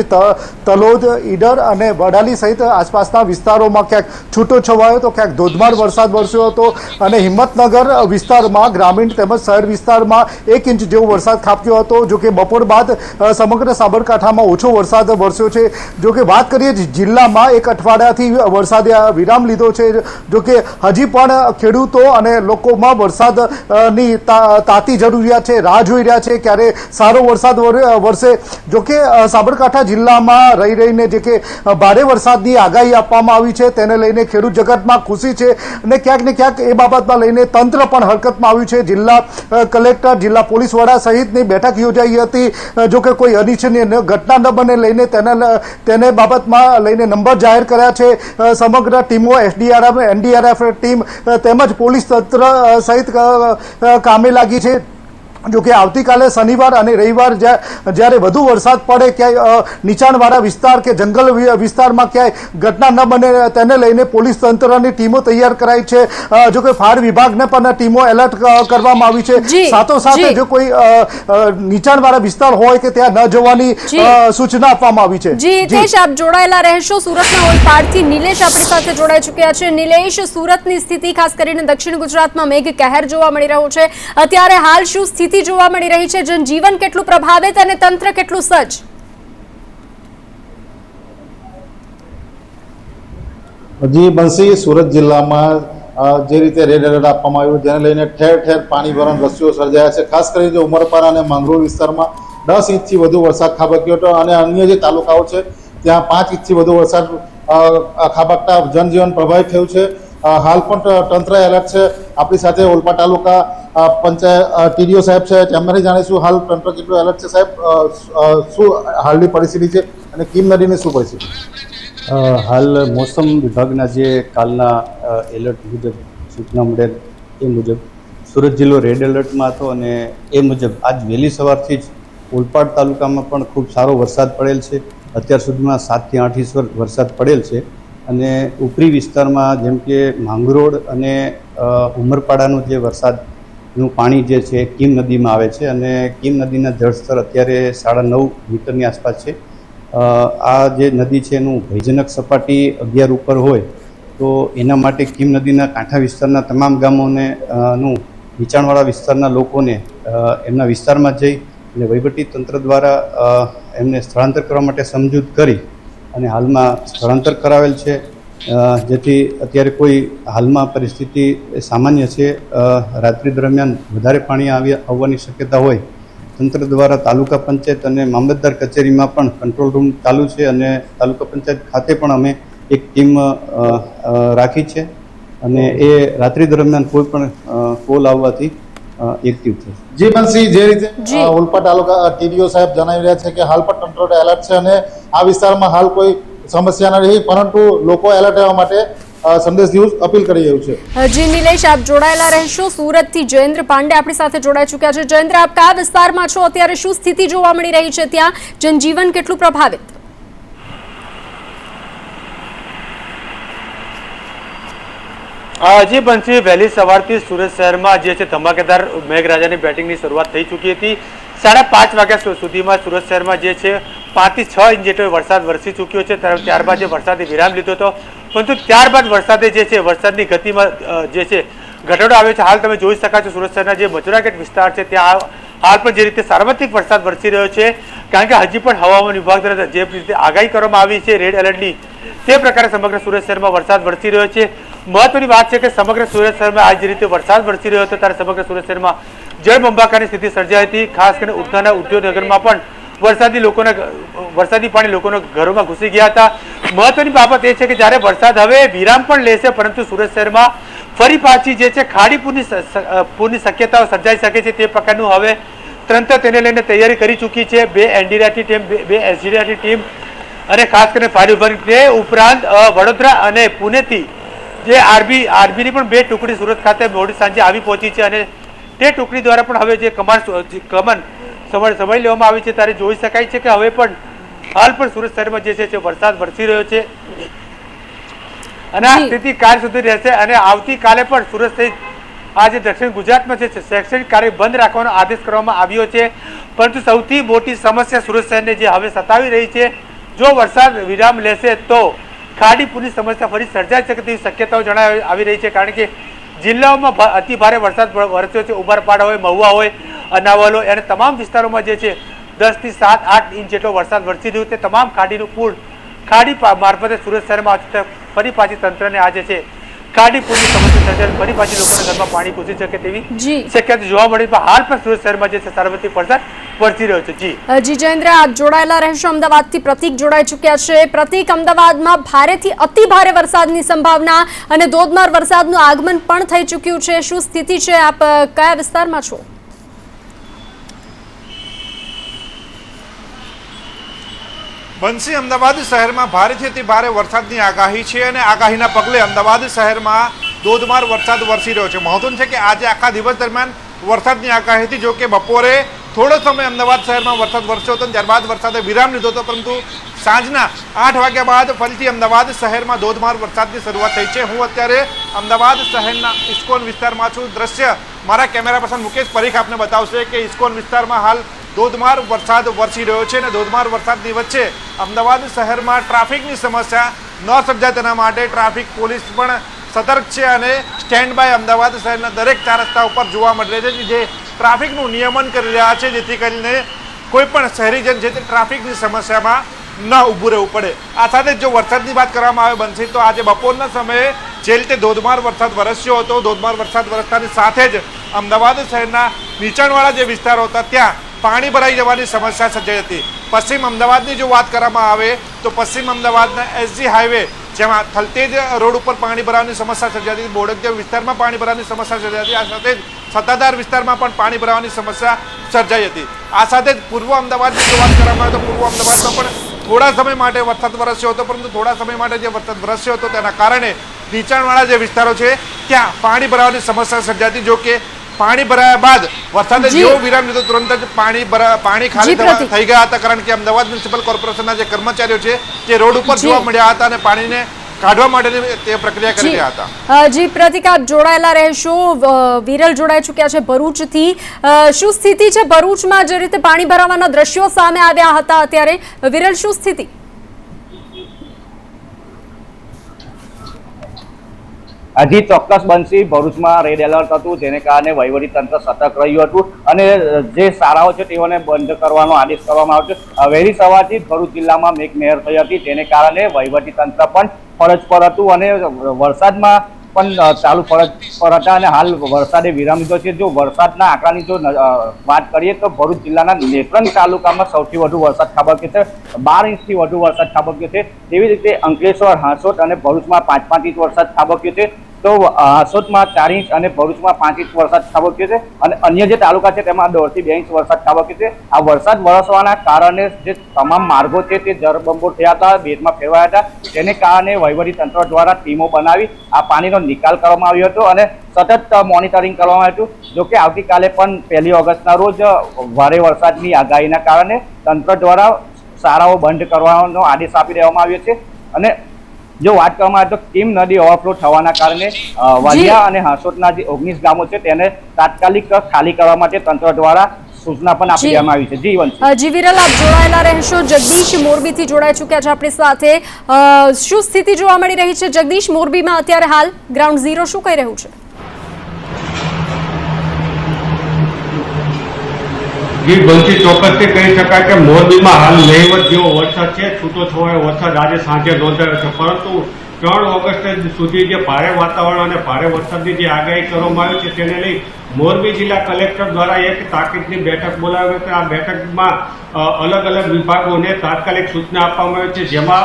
તલોદ, ઈડર અને વડાલી સહિત આસપાસના વિસ્તારોમાં ક્યાંક છૂટો છવાયો તો ક્યાંક ધોધમાર વરસાદ વરસ્યો હતો અને હિંમતનગર વિસ્તારમાં, ગ્રામીણ તેમજ શહેર વિસ્તારમાં 1 ઇંચ જેવો વરસાદ ખાબક્યો હતો. જો કે બપોર બાદ સમગ્ર સાબરકાંઠામાં ઓછો વરસાદ વરસ્યો છે. જો કે વાત કરીએ જિલ્લામાં એક અઠવાડિયાથી વરસાદે વિરામ લીધો છે. જો કે હજી પણ ખેડૂતો અને લોકોમાં વરસાદની તાતી જરૂરિયાત છે, રાહ જોઈ રહ્યા છે ક્યારે સારો વરસાદ વરસે. જોકે સાબરકાંઠા જિલ્લામાં રહીને જે કે ભારે વરસાદની આગાહી આપવામાં આવી છે તેને લઈને ખેડૂત જગતમાં ખુશી છે અને ક્યાંક ને ક્યાંક એ બાબતમાં લઈને તંત્ર પણ હરકતમાં આવ્યું છે. જિલ્લા કલેક્ટર, જિલ્લા પોલીસ વડા સહિતની બેઠક યોજાઈ હતી. જોકે કોઈ અનિચ્છનીય ઘટના ન બને લઈને તેને બાબતમાં લઈને નંબર જાહેર કર્યા છે. સમગ્ર ટીમો, એસડીઆરએફ, એનડીઆરએફ ટીમ તેમજ પોલીસ તંત્ર સહિત કામે લાગી છે. જો કે આવતીકાલે શનિવાર અને રવિવાર જ્યારે વધુ વરસાદ પડે, ક્યાંય નીચાણવાળા વિસ્તાર કે જંગલ વિસ્તારમાં ક્યાંય ઘટના ન બને તેને લઈને પોલીસ તંત્રની ટીમો તૈયાર કરાઈ છે. જો કે ફાયર વિભાગને પણ ટીમો એલર્ટ કરવામાં આવી છે. સાથોસાથ જો કોઈ નીચાણવાળા વિસ્તાર હોય કે ત્યાં ન જવાની સૂચના આપવામાં આવી છે. જી હિતેશ, આપ જોડાયેલા રહેશો. સુરતના ઓલપાડથી નિલેશ આપણી સાથે જોડાઈ ચૂક્યા છે. નિલેશ, સુરતની સ્થિતિ ખાસ કરીને દક્ષિણ ગુજરાતમાં મેઘ કહેર જોવા મળી રહ્યો છે. અત્યારે હાલ શું સ્થિતિ જોવા મળી રહી છે? જનજીવન કેટલું પ્રભાવિત અને તંત્ર કેટલું સજ્જ? જી બંસી, સુરત જિલ્લામાં જે રીતે રેડ એલર્ટ આપવામાં આવ્યું જેને લઈને ઠેર ઠેર પાણી ભરાણ રસ્તીઓ સર્જાયા છે. ખાસ કરીને જે ઉમરપાડા અને માંગરોળ વિસ્તારમાં 10 ઇંચથી વધુ વરસાદ ખાબક્યો હતો અને અન્ય જે તાલુકાઓ છે ત્યાં 5 ઇંચથી વધુ વરસાદ ખાબકતા જનજીવન પ્રભાવિત થયું છે. હાલ પણ તંત્ર એલર્ટ છે. આપણી સાથે ઓલપાડ તાલુકા પંચાયત ટીડીઓ સાહેબ છે, તેમનાથી જાણીશું હાલ તંત્ર કેટલું એલર્ટ છે. સાહેબ, શું હાલની પરિસ્થિતિ છે અને કીમ નદીની શું પરિસ્થિતિ? હાલ મોસમ વિભાગના જે કાલના એલર્ટ મુજબ સૂચના મળેલ એ મુજબ સુરત જિલ્લો રેડ એલર્ટમાં હતો અને એ મુજબ આજ વહેલી સવારથી જ ઓલપાડ તાલુકામાં પણ ખૂબ સારો વરસાદ પડેલ છે. અત્યાર સુધીમાં 7 થી 8 ઇંચ વરસાદ પડેલ છે અને ઉપરી વિસ્તારમાં જેમ કે માંગરોળ અને ઉમરપાડાનું જે વરસાદનું પાણી જે છે કીમ નદીમાં આવે છે અને કીમ નદીના જળસ્તર અત્યારે 9.5 મીટરની આસપાસ છે. આ જે નદી છે એનું ભયજનક સપાટી 11 ઉપર હોય તો એના માટે કીમ નદીના કાંઠા વિસ્તારના તમામ ગામોને નીચાણવાળા વિસ્તારના લોકોને એમના વિસ્તારમાં જઈ અને વહીવટી તંત્ર દ્વારા એમને સ્થળાંતર કરવા માટે સમજૂત કરી અને હાલમાં સ્થળાંતર કરાવેલ છે. જેથી અત્યારે કોઈ હાલમાં પરિસ્થિતિ સામાન્ય છે. રાત્રિ દરમિયાન વધારે પાણી આવવાની શક્યતા હોય તંત્ર દ્વારા તાલુકા પંચાયત અને મામલતદાર કચેરીમાં પણ કંટ્રોલ રૂમ ચાલુ છે અને તાલુકા પંચાયત ખાતે પણ અમે એક ટીમ રાખી છે અને એ રાત્રિ દરમિયાન કોઈ પણ કોલ આવવાથી એક્ટિવ છે. જી બંસી, જે રીતે ઓલપાડ તાલુકા ટીડીઓ સાહેબ જણાવી રહ્યા છે કે હાલ પણ તંત્ર એલર્ટ છે અને આ વિસ્તારમાં હાલ કોઈ સમસ્યા ન રહી, પરંતુ લોકો એલર્ટ રહેવા માટે સંદેશ ન્યૂઝ અપીલ કરી રહ્યું છે. જી નિલેશ, આપ જોડાયેલા રહેશો. સુરતથી જયેન્દ્ર પાંડે આપણી સાથે જોડાઈ ચૂક્યા છે. જયેન્દ્ર, આપ કયા વિસ્તારમાં છો? અત્યારે શું સ્થિતિ જોવા મળી રહી છે? ત્યાં જનજીવન કેટલું પ્રભાવિત? જી બંસી, વહેલી સવારથી સુરત શહેરમાં જે છે ધમાકેદાર મેઘરાજાની બેટિંગની શરૂઆત થઈ ચૂકી હતી. 5:30 વાગ્યા સુધીમાં સુરત શહેરમાં જે છે 5 થી 6 ઇંચ જેટલો વરસાદ વરસી ચૂક્યો છે. ત્યારબાદ જે વરસાદે વિરામ લીધો હતો, પરંતુ ત્યારબાદ વરસાદે જે છે વરસાદની ગતિમાં જે છે ઘટાડો આવ્યો છે. હાલ તમે જોઈ શકાય છો સુરત શહેરના જે મજુરાગેટ વિસ્તાર છે ત્યાં હાલ પણ જે રીતે સાર્વત્રિક વરસાદ વરસી રહ્યો છે, કારણ કે હજી પણ હવામાન વિભાગ દ્વારા જે રીતે આગાહી કરવામાં આવી છે રેડ એલર્ટની, તે પ્રકારે સમગ્ર સુરત શહેરમાં વરસાદ વરસી રહ્યો છે. મહત્વની વાત છે કે સમગ્ર સુરત શહેરમાં આ જે રીતે વરસાદ વરસી રહ્યો હતો ત્યારે સમગ્ર સુરત શહેરમાં જળબંબાકારની સ્થિતિ સર્જાઈ હતી. ખાસ કરીને ઉધનાના ઉદ્યોગનગરમાં પણ વરસાદી પાણી લોકોના ઘરોમાં ઘૂસી ગયા હતા. મહત્વની બાબત એ છે કે જ્યારે વરસાદ હવે વિરામ પણ લેશે, પરંતુ સુરત શહેરમાં ફરી પાછી જે છે ખાડી પૂરની શક્યતાઓ સર્જાઈ શકે છે તે પ્રકારનું હવે તંત્ર તેને લઈને તૈયારી કરી ચૂકી છે. 2 એનડીઆરએફની ટીમ, 2 એસડીઆરએફની ટીમ અને ખાસ કરીને ફાયર વિભાગની તે ઉપરાંત વડોદરા અને પુણેથી જે આર્મીની પણ 2 ટુકડી સુરત ખાતે મોડી સાંજે આવી પહોંચી છે અને તે ટુકડી દ્વારા પણ હવે જે કમન સંભાળી લેવામાં આવી છે ત્યારે જોઈ શકાય છે કે હવે પણ હાલ પણ સુરત શહેરમાં જે છે વરસાદ વરસી રહ્યો છે અને આ સ્થિતિ કાલ સુધી રહેશે અને આવતીકાલે પણ સુરત સહિત આજે દક્ષિણ ગુજરાતમાં જે છે શૈક્ષણિક કાર્ય બંધ રાખવાનો આદેશ કરવામાં આવ્યો છે. પરંતુ સૌથી મોટી સમસ્યા સુરત શહેરને જે હવે સતાવી રહી છે, જો વરસાદ વિરામ લેશે તો ખાડીપુરની સમસ્યા ફરી સર્જાઈ શકે તેવી શક્યતાઓ જણાવી આવી રહી છે. કારણ કે જિલ્લાઓમાં અતિ ભારે વરસાદ વરસ્યો છે. ઉમરપાડા હોય, મહુવા હોય, અનાવલ હોય અને તમામ વિસ્તારોમાં જે છે 10 થી 7-8 ઇંચ જેટલો વરસાદ વરસી રહ્યો છે. તમામ ખાડીનું પૂર ખાડી મારફતે સુરત શહેરમાં ફરી પાછી તંત્રને આજે છે ખાડીપુરની સમસ્યા સર્જાય, ફરી પાછી લોકોના ઘરમાં પાણી ઘૂસી શકે તેવી શક્યતા જોવા મળી. પણ હાલ પણ સુરત શહેરમાં જે છે સાર્વત્રિક વરસાદ વરસી રહ્યો છે. જી જયેન્દ્ર, આપ જોડાયેલા રહેશો. અમદાવાદથી પ્રતિક જોડાઈ ચૂક્યા છે. પ્રતિક, અમદાવાદમાં ભારેથી અતિ ભારે વરસાદની સંભાવના અને ધોધમાર વરસાદનું આગમન પણ થઈ ચૂક્યું છે. શું સ્થિતિ છે? આપ કયા વિસ્તારમાં છો? બંસી, અમદાવાદ શહેરમાં ભારેથી અતિ ભારે વરસાદની આગાહી છે અને આગાહીના પગલે અમદાવાદ શહેરમાં ધોધમાર વરસાદ વરસી રહ્યો છે. મહત્વનું છે કે આજે આખા દિવસ દરમિયાન વરસાદની આગાહી હતી. જો કે બપોરે થોડો સમય અમદાવાદ શહેરમાં વરસાદ વરસ્યો હતો, ત્યારબાદ વરસાદે વિરામ લીધો હતો. પરંતુ સાંજના 8 વાગ્યા બાદ ફરીથી અમદાવાદ શહેરમાં ધોધમાર વરસાદની શરૂઆત થઈ છે. હું અત્યારે અમદાવાદ શહેરના ઇસ્કોન વિસ્તારમાં છું. દ્રશ્ય મારા કેમેરા પર્સન મુકેશ પરીખ આપને બતાવશે કે ઇસ્કોન વિસ્તારમાં હાલ ધોધમાર વરસાદ વરસી રહ્યો છે અને ધોધમાર વરસાદની વચ્ચે અમદાવાદ શહેરમાં ટ્રાફિકની સમસ્યા ન સર્જાય તેના માટે ટ્રાફિક પોલીસ પણ સતર્ક છે અને સ્ટેન્ડ બાય અમદાવાદ શહેરના દરેક 4 રસ્તા ઉપર જોવા મળી રહે છે, જે ટ્રાફિકનું નિયમન કરી રહ્યા છે, જેથી કરીને કોઈ પણ શહેરીજન છે તે ટ્રાફિકની સમસ્યામાં ન ઊભું રહેવું પડે. આ સાથે જો વરસાદની વાત કરવામાં આવે બંસી, તો આજે બપોરના સમયે જે રીતે ધોધમાર વરસાદ વરસ્યો હતો, ધોધમાર વરસાદ વરસતાની સાથે જ અમદાવાદ શહેરના નીચાણવાળા જે વિસ્તારો હતા ત્યાં પાણી ભરાઈ જવાની સમસ્યા સર્જાઈ હતી. પશ્ચિમ અમદાવાદની જો વાત કરવામાં આવે તો પશ્ચિમ અમદાવાદના SG હાઈવે, જેમાં થલતેજ રોડ ઉપર પાણી ભરાવાની સમસ્યા સર્જાતી હતી, બોડકદેવ વિસ્તારમાં પાણી ભરાવાની સમસ્યા સર્જાતી, આ સાથે જ સત્તાધાર વિસ્તારમાં પણ પાણી ભરાવાની સમસ્યા સર્જાઈ હતી. આ સાથે જ પૂર્વ અમદાવાદની જો વાત કરવામાં આવે તો પૂર્વ અમદાવાદમાં પણ થોડા સમય માટે વરસાદ વરસ્યો હતો, પરંતુ થોડા સમય માટે જે વરસાદ વરસ્યો હતો તેના કારણે નીચાણવાળા જે વિસ્તારો છે ત્યાં પાણી ભરાવાની સમસ્યા સર્જાતી. જો કે પાણી ભરાયા બાદ વરસાદે જેવો વિરામ લીધો તુરંત જ પાણી ખાલી થઈ ગયા હતા. કારણ કે અમદાવાદ મ્યુનિસિપલ કોર્પોરેશનના જે કર્મચારીઓ છે તે રોડ ઉપર જોવા મળ્યા હતા અને પાણીને કાઢવા માટેની તે પ્રક્રિયા કરી રહ્યા હતા. જી પ્રતિક, આપ જોડાયેલા રહેશો. વિરલ જોડાઈ ચૂક્યા છે ભરૂચથી. શું સ્થિતિ છે ભરૂચમાં? જે રીતે પાણી ભરાવાના દ્રશ્યો સામે આવ્યા હતા અત્યારે, વિરલ શું સ્થિતિ? હજી ચોક્કસ બનશી, ભરૂચમાં રેડ એલર્ટ હતું, જેને કારણે વહીવટીતંત્ર સતર્ક રહ્યું હતું અને જે શાળાઓ છે તેઓને બંધ કરવાનો આદેશ કરવામાં આવ્યો. વહેલી સવારથી ભરૂચ જિલ્લામાં મેઘમહેર થઈ હતી, જેને કારણે વહીવટીતંત્ર પણ ફરજ પર હતું અને વરસાદમાં પણ ચાલુ ફરજ પર હતા અને હાલ વરસાદે વિરામ લીધો છે. જો વરસાદના આંકડાની જો વાત કરીએ તો ભરૂચ જિલ્લાના નેત્રંગ તાલુકામાં સૌથી વધુ વરસાદ ખાબક્યો છે, 12 ઇંચથી વધુ વરસાદ ખાબક્યો છે. તેવી રીતે અંકલેશ્વર, હાંસોટ અને ભરૂચમાં 5-5 ઇંચ વરસાદ ખાબક્યો છે. તો હાંસોટમાં 4 ઇંચ અને ભરૂચમાં 5 ઇંચ વરસાદ ખાબક્યો છે અને અન્ય જે તાલુકા છે તેમાં 1.5 થી 2 ઇંચ વરસાદ ખાબક્યો છે. આ વરસાદ વરસવાના કારણે જે તમામ માર્ગો છે તે જળબંબોળ થયા હતા, બેટમાં ફેરવાયા હતા, જેને કારણે વહીવટીતંત્ર દ્વારા ટીમો બનાવી આ પાણીનો નિકાલ કરવામાં આવ્યો હતો અને સતત મોનિટરિંગ કરવામાં આવ્યું હતું. જોકે આવતીકાલે પણ 1 ઓગસ્ટના રોજ ભારે વરસાદની આગાહીના કારણે તંત્ર દ્વારા શાળાઓ બંધ કરવાનો આદેશ આપી દેવામાં આવ્યો છે અને જો વાત કરવામાં આવે તો કીમ નદી ઓવરફ્લો થવાના કારણે વાલિયા અને હાંસોટના જે 19 ગામો છે તેને તાત્કાલિક ખાલી કરવા માટે તંત્ર દ્વારા સૂચના પણ આપી દેવામાં આવી છે. જી વિરલ, આપ જોડાયેલા રહેશો. જગદીશ મોરબીથી જોડાઈ ચૂક્યા છે આપણી સાથે. શું સ્થિતિ જોવા મળી રહી છે જગદીશ? મોરબીમાં અત્યારે હાલ ગ્રાઉન્ડ ઝીરો શું કહી રહ્યું છે? જી બંસી, ચોક્કસથી કહી શકાય કે મોરબીમાં હાલ નહીવત જેવો વરસાદ છે. છૂટો છવાયો વરસાદ આજે સાંજે નોંધાયો છે, પરંતુ 3 ઓગસ્ટ સુધી જે ભારે વાતાવરણ અને ભારે વરસાદની જે આગાહી કરવામાં આવી છે તેને લઈ મોરબી જિલ્લા કલેક્ટર દ્વારા એક તાકીદની બેઠક બોલાવી હતી. આ બેઠકમાં અલગ અલગ વિભાગોને તાત્કાલિક સૂચના આપવામાં આવી છે, જેમાં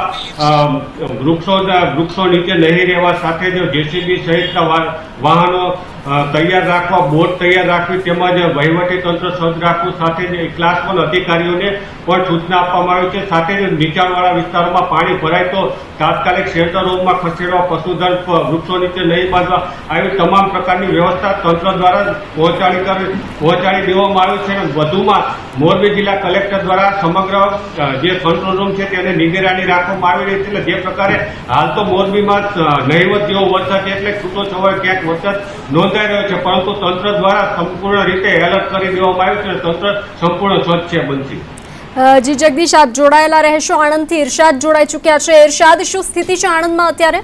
વૃક્ષો નીચે નહીં રહેવા સાથે જ JCB સહિતના વાહનો તૈયાર રાખવા, બોટ તૈયાર રાખવી તેમજ વહીવટી તંત્ર સજ્જ રાખવું, સાથે જ ક્લાસ 1 અધિકારીઓને પણ સૂચના આપવામાં આવી છે. સાથે જ નીચાણવાળા વિસ્તારોમાં પાણી ભરાય તો તાત્કાલિક શેલ્ટર હોમમાં ખસેડવા, પશુધન વૃક્ષો નીચે નહીં બાંધવા, આવી તમામ પ્રકારની વ્યવસ્થા તંત્ર દ્વારા પહોંચાડી દેવામાં આવી છે. અને વધુમાં મોરબી જિલ્લા કલેક્ટર દ્વારા સમગ્ર જે કંટ્રોલ રૂમ છે તેને નિગરાની રાખવામાં આવી રહી છે. એટલે જે પ્રકારે હાલ તો મોરબીમાં નહીવત જેવો વરસાદ છે, એટલે છૂટો છવાયો ક્યાંક વરસાદ નોંધાઈ રહ્યો છે, પરંતુ તંત્ર દ્વારા સંપૂર્ણ રીતે એલર્ટ કરી દેવામાં આવ્યું છે અને તંત્ર સંપૂર્ણ સજ્જ છે. બનશી જી જગદીશ, આપ જોડાયેલા રહેશો. આણંદથી ઇરશાદ જોડાઈ ચૂક્યા છે. ઇરશાદ, શું સ્થિતિ છે આણંદમાં અત્યારે?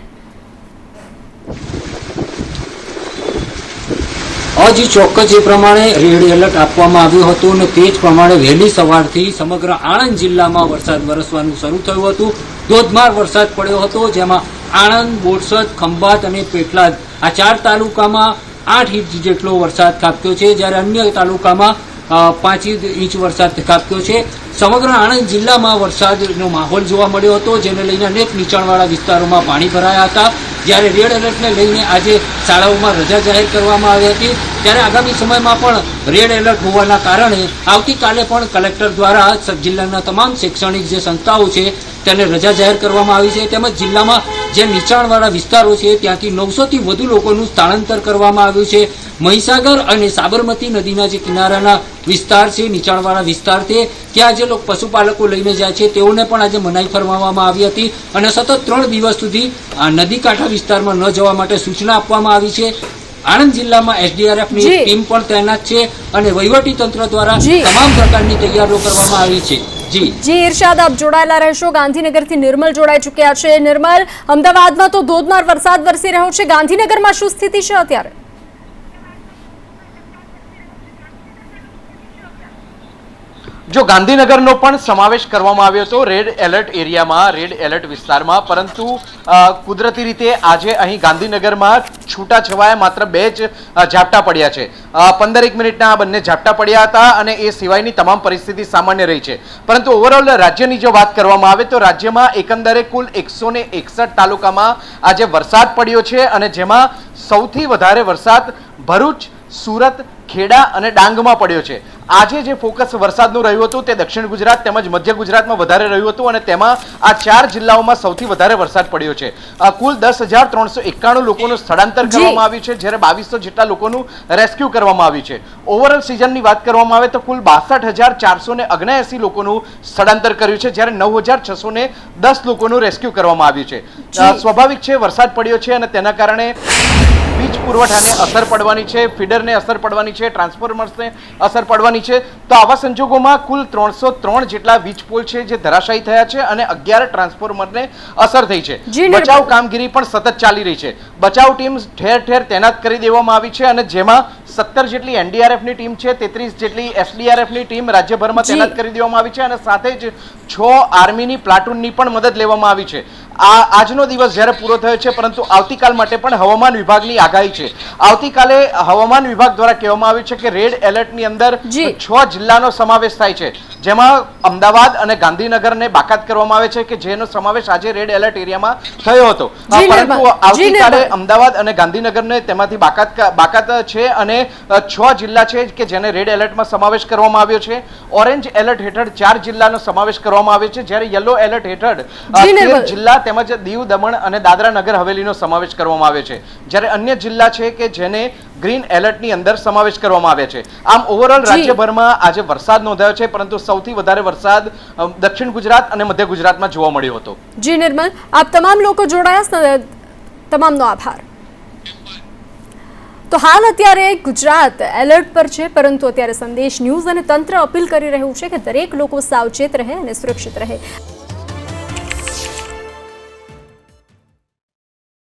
હજી ચોક્કસ એ પ્રમાણે રેડ એલર્ટ આપવામાં આવ્યું હતું અને તે જ પ્રમાણે વહેલી સવારથી સમગ્ર આણંદ જિલ્લામાં વરસાદ વરસવાનું શરૂ થયું હતું. ધોધમાર વરસાદ પડ્યો હતો, જેમાં આણંદ, બોરસદ, ખંભાત અને પેટલાદ આ 4 તાલુકામાં 8 ઇંચ જેટલો વરસાદ ખાબક્યો છે, જ્યારે અન્ય તાલુકામાં 5 ઇંચ વરસાદ ખાબક્યો છે. સમગ્ર આણંદ જિલ્લામાં વરસાદનો માહોલ જોવા મળ્યો હતો, જેને લઈને અનેક નીચાણવાળા વિસ્તારોમાં પાણી ભરાયા હતા. જ્યારે રેડ એલર્ટને લઈને આજે શાળાઓમાં રજા જાહેર કરવામાં આવી હતી, ત્યારે આગામી સમયમાં પણ રેડ એલર્ટ હોવાના કારણે આવતીકાલે પણ કલેક્ટર દ્વારા જિલ્લાના તમામ શૈક્ષણિક જે સંસ્થાઓ છે તેને રજા જાહેર કરવામાં આવી છે. તેમજ જિલ્લામાં જે નીચાણવાળા વિસ્તારો છે ત્યાંથી 900થી વધુ લોકોનું સ્થળાંતર કરવામાં આવ્યું છે. મહીસાગર અને સાબરમતી નદીના જે કિનારાના વિસ્તાર છે, નીચાણવાળા વિસ્તાર છે, ત્યાં જે લોકો પશુપાલકો લઈને જાય છે તેઓને પણ આજે મનાઈ ફરમાવવામાં આવી હતી અને સતત 3 દિવસ સુધી આ નદી કાંઠા વિસ્તારમાં ન જવા માટે સૂચના આપવામાં આવી છે. આણંદ જિલ્લામાં એસડીઆરએફની ટીમ પણ તૈનાત છે અને વહીવટી તંત્ર દ્વારા તમામ પ્રકારની તૈયારીઓ કરવામાં આવી છે. જી ઇરશાદ, આપ જોડાયેલા રહેશો. ગાંધીનગરથી નિર્મલ જોડાઈ ચૂક્યા છે. નિર્મલ, અમદાવાદમાં તો ધોધમાર વરસાદ વરસી રહ્યો છે, ગાંધીનગરમાં શું સ્થિતિ છે અત્યારે? જો ગાંધીનગરનો પણ સમાવેશ કરવામાં આવ્યો હતો રેડ એલર્ટ એરિયામાં, રેડ એલર્ટ વિસ્તારમાં, પરંતુ કુદરતી રીતે આજે અહીં ગાંધીનગરમાં છૂટાછવાયા માત્ર 2 જ ઝાપટા પડ્યા છે. 15 મિનિટના આ બંને ઝાપટા પડ્યા હતા અને એ સિવાયની તમામ પરિસ્થિતિ સામાન્ય રહી છે. પરંતુ ઓવરઓલ રાજ્યની જો વાત કરવામાં આવે તો રાજ્યમાં એકંદરે કુલ 161 તાલુકામાં આજે વરસાદ પડ્યો છે અને જેમાં સૌથી વધારે વરસાદ ભરૂચ, સુરત, ખેડા અને ડાંગમાં પડ્યો છે. આજે જે ફોકસ વરસાદનું રહ્યું હતું તે દક્ષિણ ગુજરાત તેમજ મધ્ય ગુજરાતમાં વધારે રહ્યું હતું અને તેમાં આ 4 જિલ્લાઓમાં સૌથી વધારે વરસાદ પડ્યો છે. કુલ 10,391 લોકોનું સ્થળાંતર કરવામાં આવ્યું છે, જ્યારે 2200 જેટલા લોકોનું રેસ્ક્યુ કરવામાં આવ્યું છે. ઓવરઓલ સિઝનની વાત કરવામાં આવે તો કુલ 62,479 લોકોનું સ્થળાંતર કર્યું છે, જ્યારે 9,610 લોકોનું રેસ્ક્યુ કરવામાં આવ્યું છે. સ્વાભાવિક છે, વરસાદ પડ્યો છે અને તેના કારણે વીજ પુરવઠાને અસર પડવાની છે, ફીડરને અસર પડવાની છે, ટ્રાન્સફોર્મર્સને અસર પડવાની છે. તો આવા સંજોગોમાં કુલ 303 જેટલા વીજ પોલ છે જે ધરાશાયી થયા છે અને 11 ટ્રાન્સફોર્મરને અસર થઈ છે. બચાવ કામગીરી પણ સતત ચાલી રહી છે. બચાવ ટીમ ઠેર ઠેર તૈનાત કરી દેવામાં આવી છે અને જેમાં 17 જેટલી એનડીઆરએફની ટીમ છે, 33 જેટલી એસડીઆરએફની ટીમ રાજ્યભરમાં તૈનાત કરી દેવામાં આવી છે અને સાથે જ 6 આર્મીની પ્લાટૂનની પણ મદદ લેવામાં આવી છે. આજનો દિવસ જ્યારે પૂરો થયો છે, પરંતુ આવતીકાલ માટે પણ હવામાન વિભાગની આગાહી છે. આવતીકાલે હવામાન વિભાગ દ્વારા કહેવામાં આવ્યું છે કે રેડ એલર્ટની અંદર 6 જિલ્લાનો સમાવેશ થાય છે, જેમાં અમદાવાદ અને ગાંધીનગરને બાકાત કરવામાં આવે છે કે જેનો સમાવેશ આજે રેડ એલર્ટ એરિયામાં થયો હતો. પરંતુ આવતીકાલે અમદાવાદ અને ગાંધીનગરને તેમાંથી બાકાત છે અને 6 જિલ્લા છે કે જેને રેડ એલર્ટમાં સમાવેશ કરવામાં આવ્યો છે. ઓરેન્જ એલર્ટ હેઠળ 4 જિલ્લાનો સમાવેશ કરવામાં આવ્યો છે, જ્યારે યલો એલર્ટ હેઠળ 13 જિલ્લા તેમજ દીવ, દમણ અને દાદરા નગર હવેલીનો સમાવેશ કરવામાં આવ્યો છે, જ્યારે અન્ય જિલ્લા છે કે જેને ગ્રીન એલર્ટની અંદર સમાવેશ કરવામાં આવ્યા છે. આમ ઓવરઓલ રાજ્યભરમાં આજે વરસાદ નોંધાયો છે, પરંતુ સૌથી વધારે વરસાદ દક્ષિણ ગુજરાત અને મધ્ય ગુજરાતમાં જોવા મળ્યો હતો. જી નિર્મલ, આપ તમામ લોકો જોડાયા, તમામનો આભાર. તો હાલ અત્યારે ગુજરાત એલર્ટ પર છે, પરંતુ અત્યારે સંદેશ ન્યૂઝ અને તંત્ર અપીલ કરી રહ્યું છે કે દરેક લોકો સાવચેત રહે અને સુરક્ષિત રહે.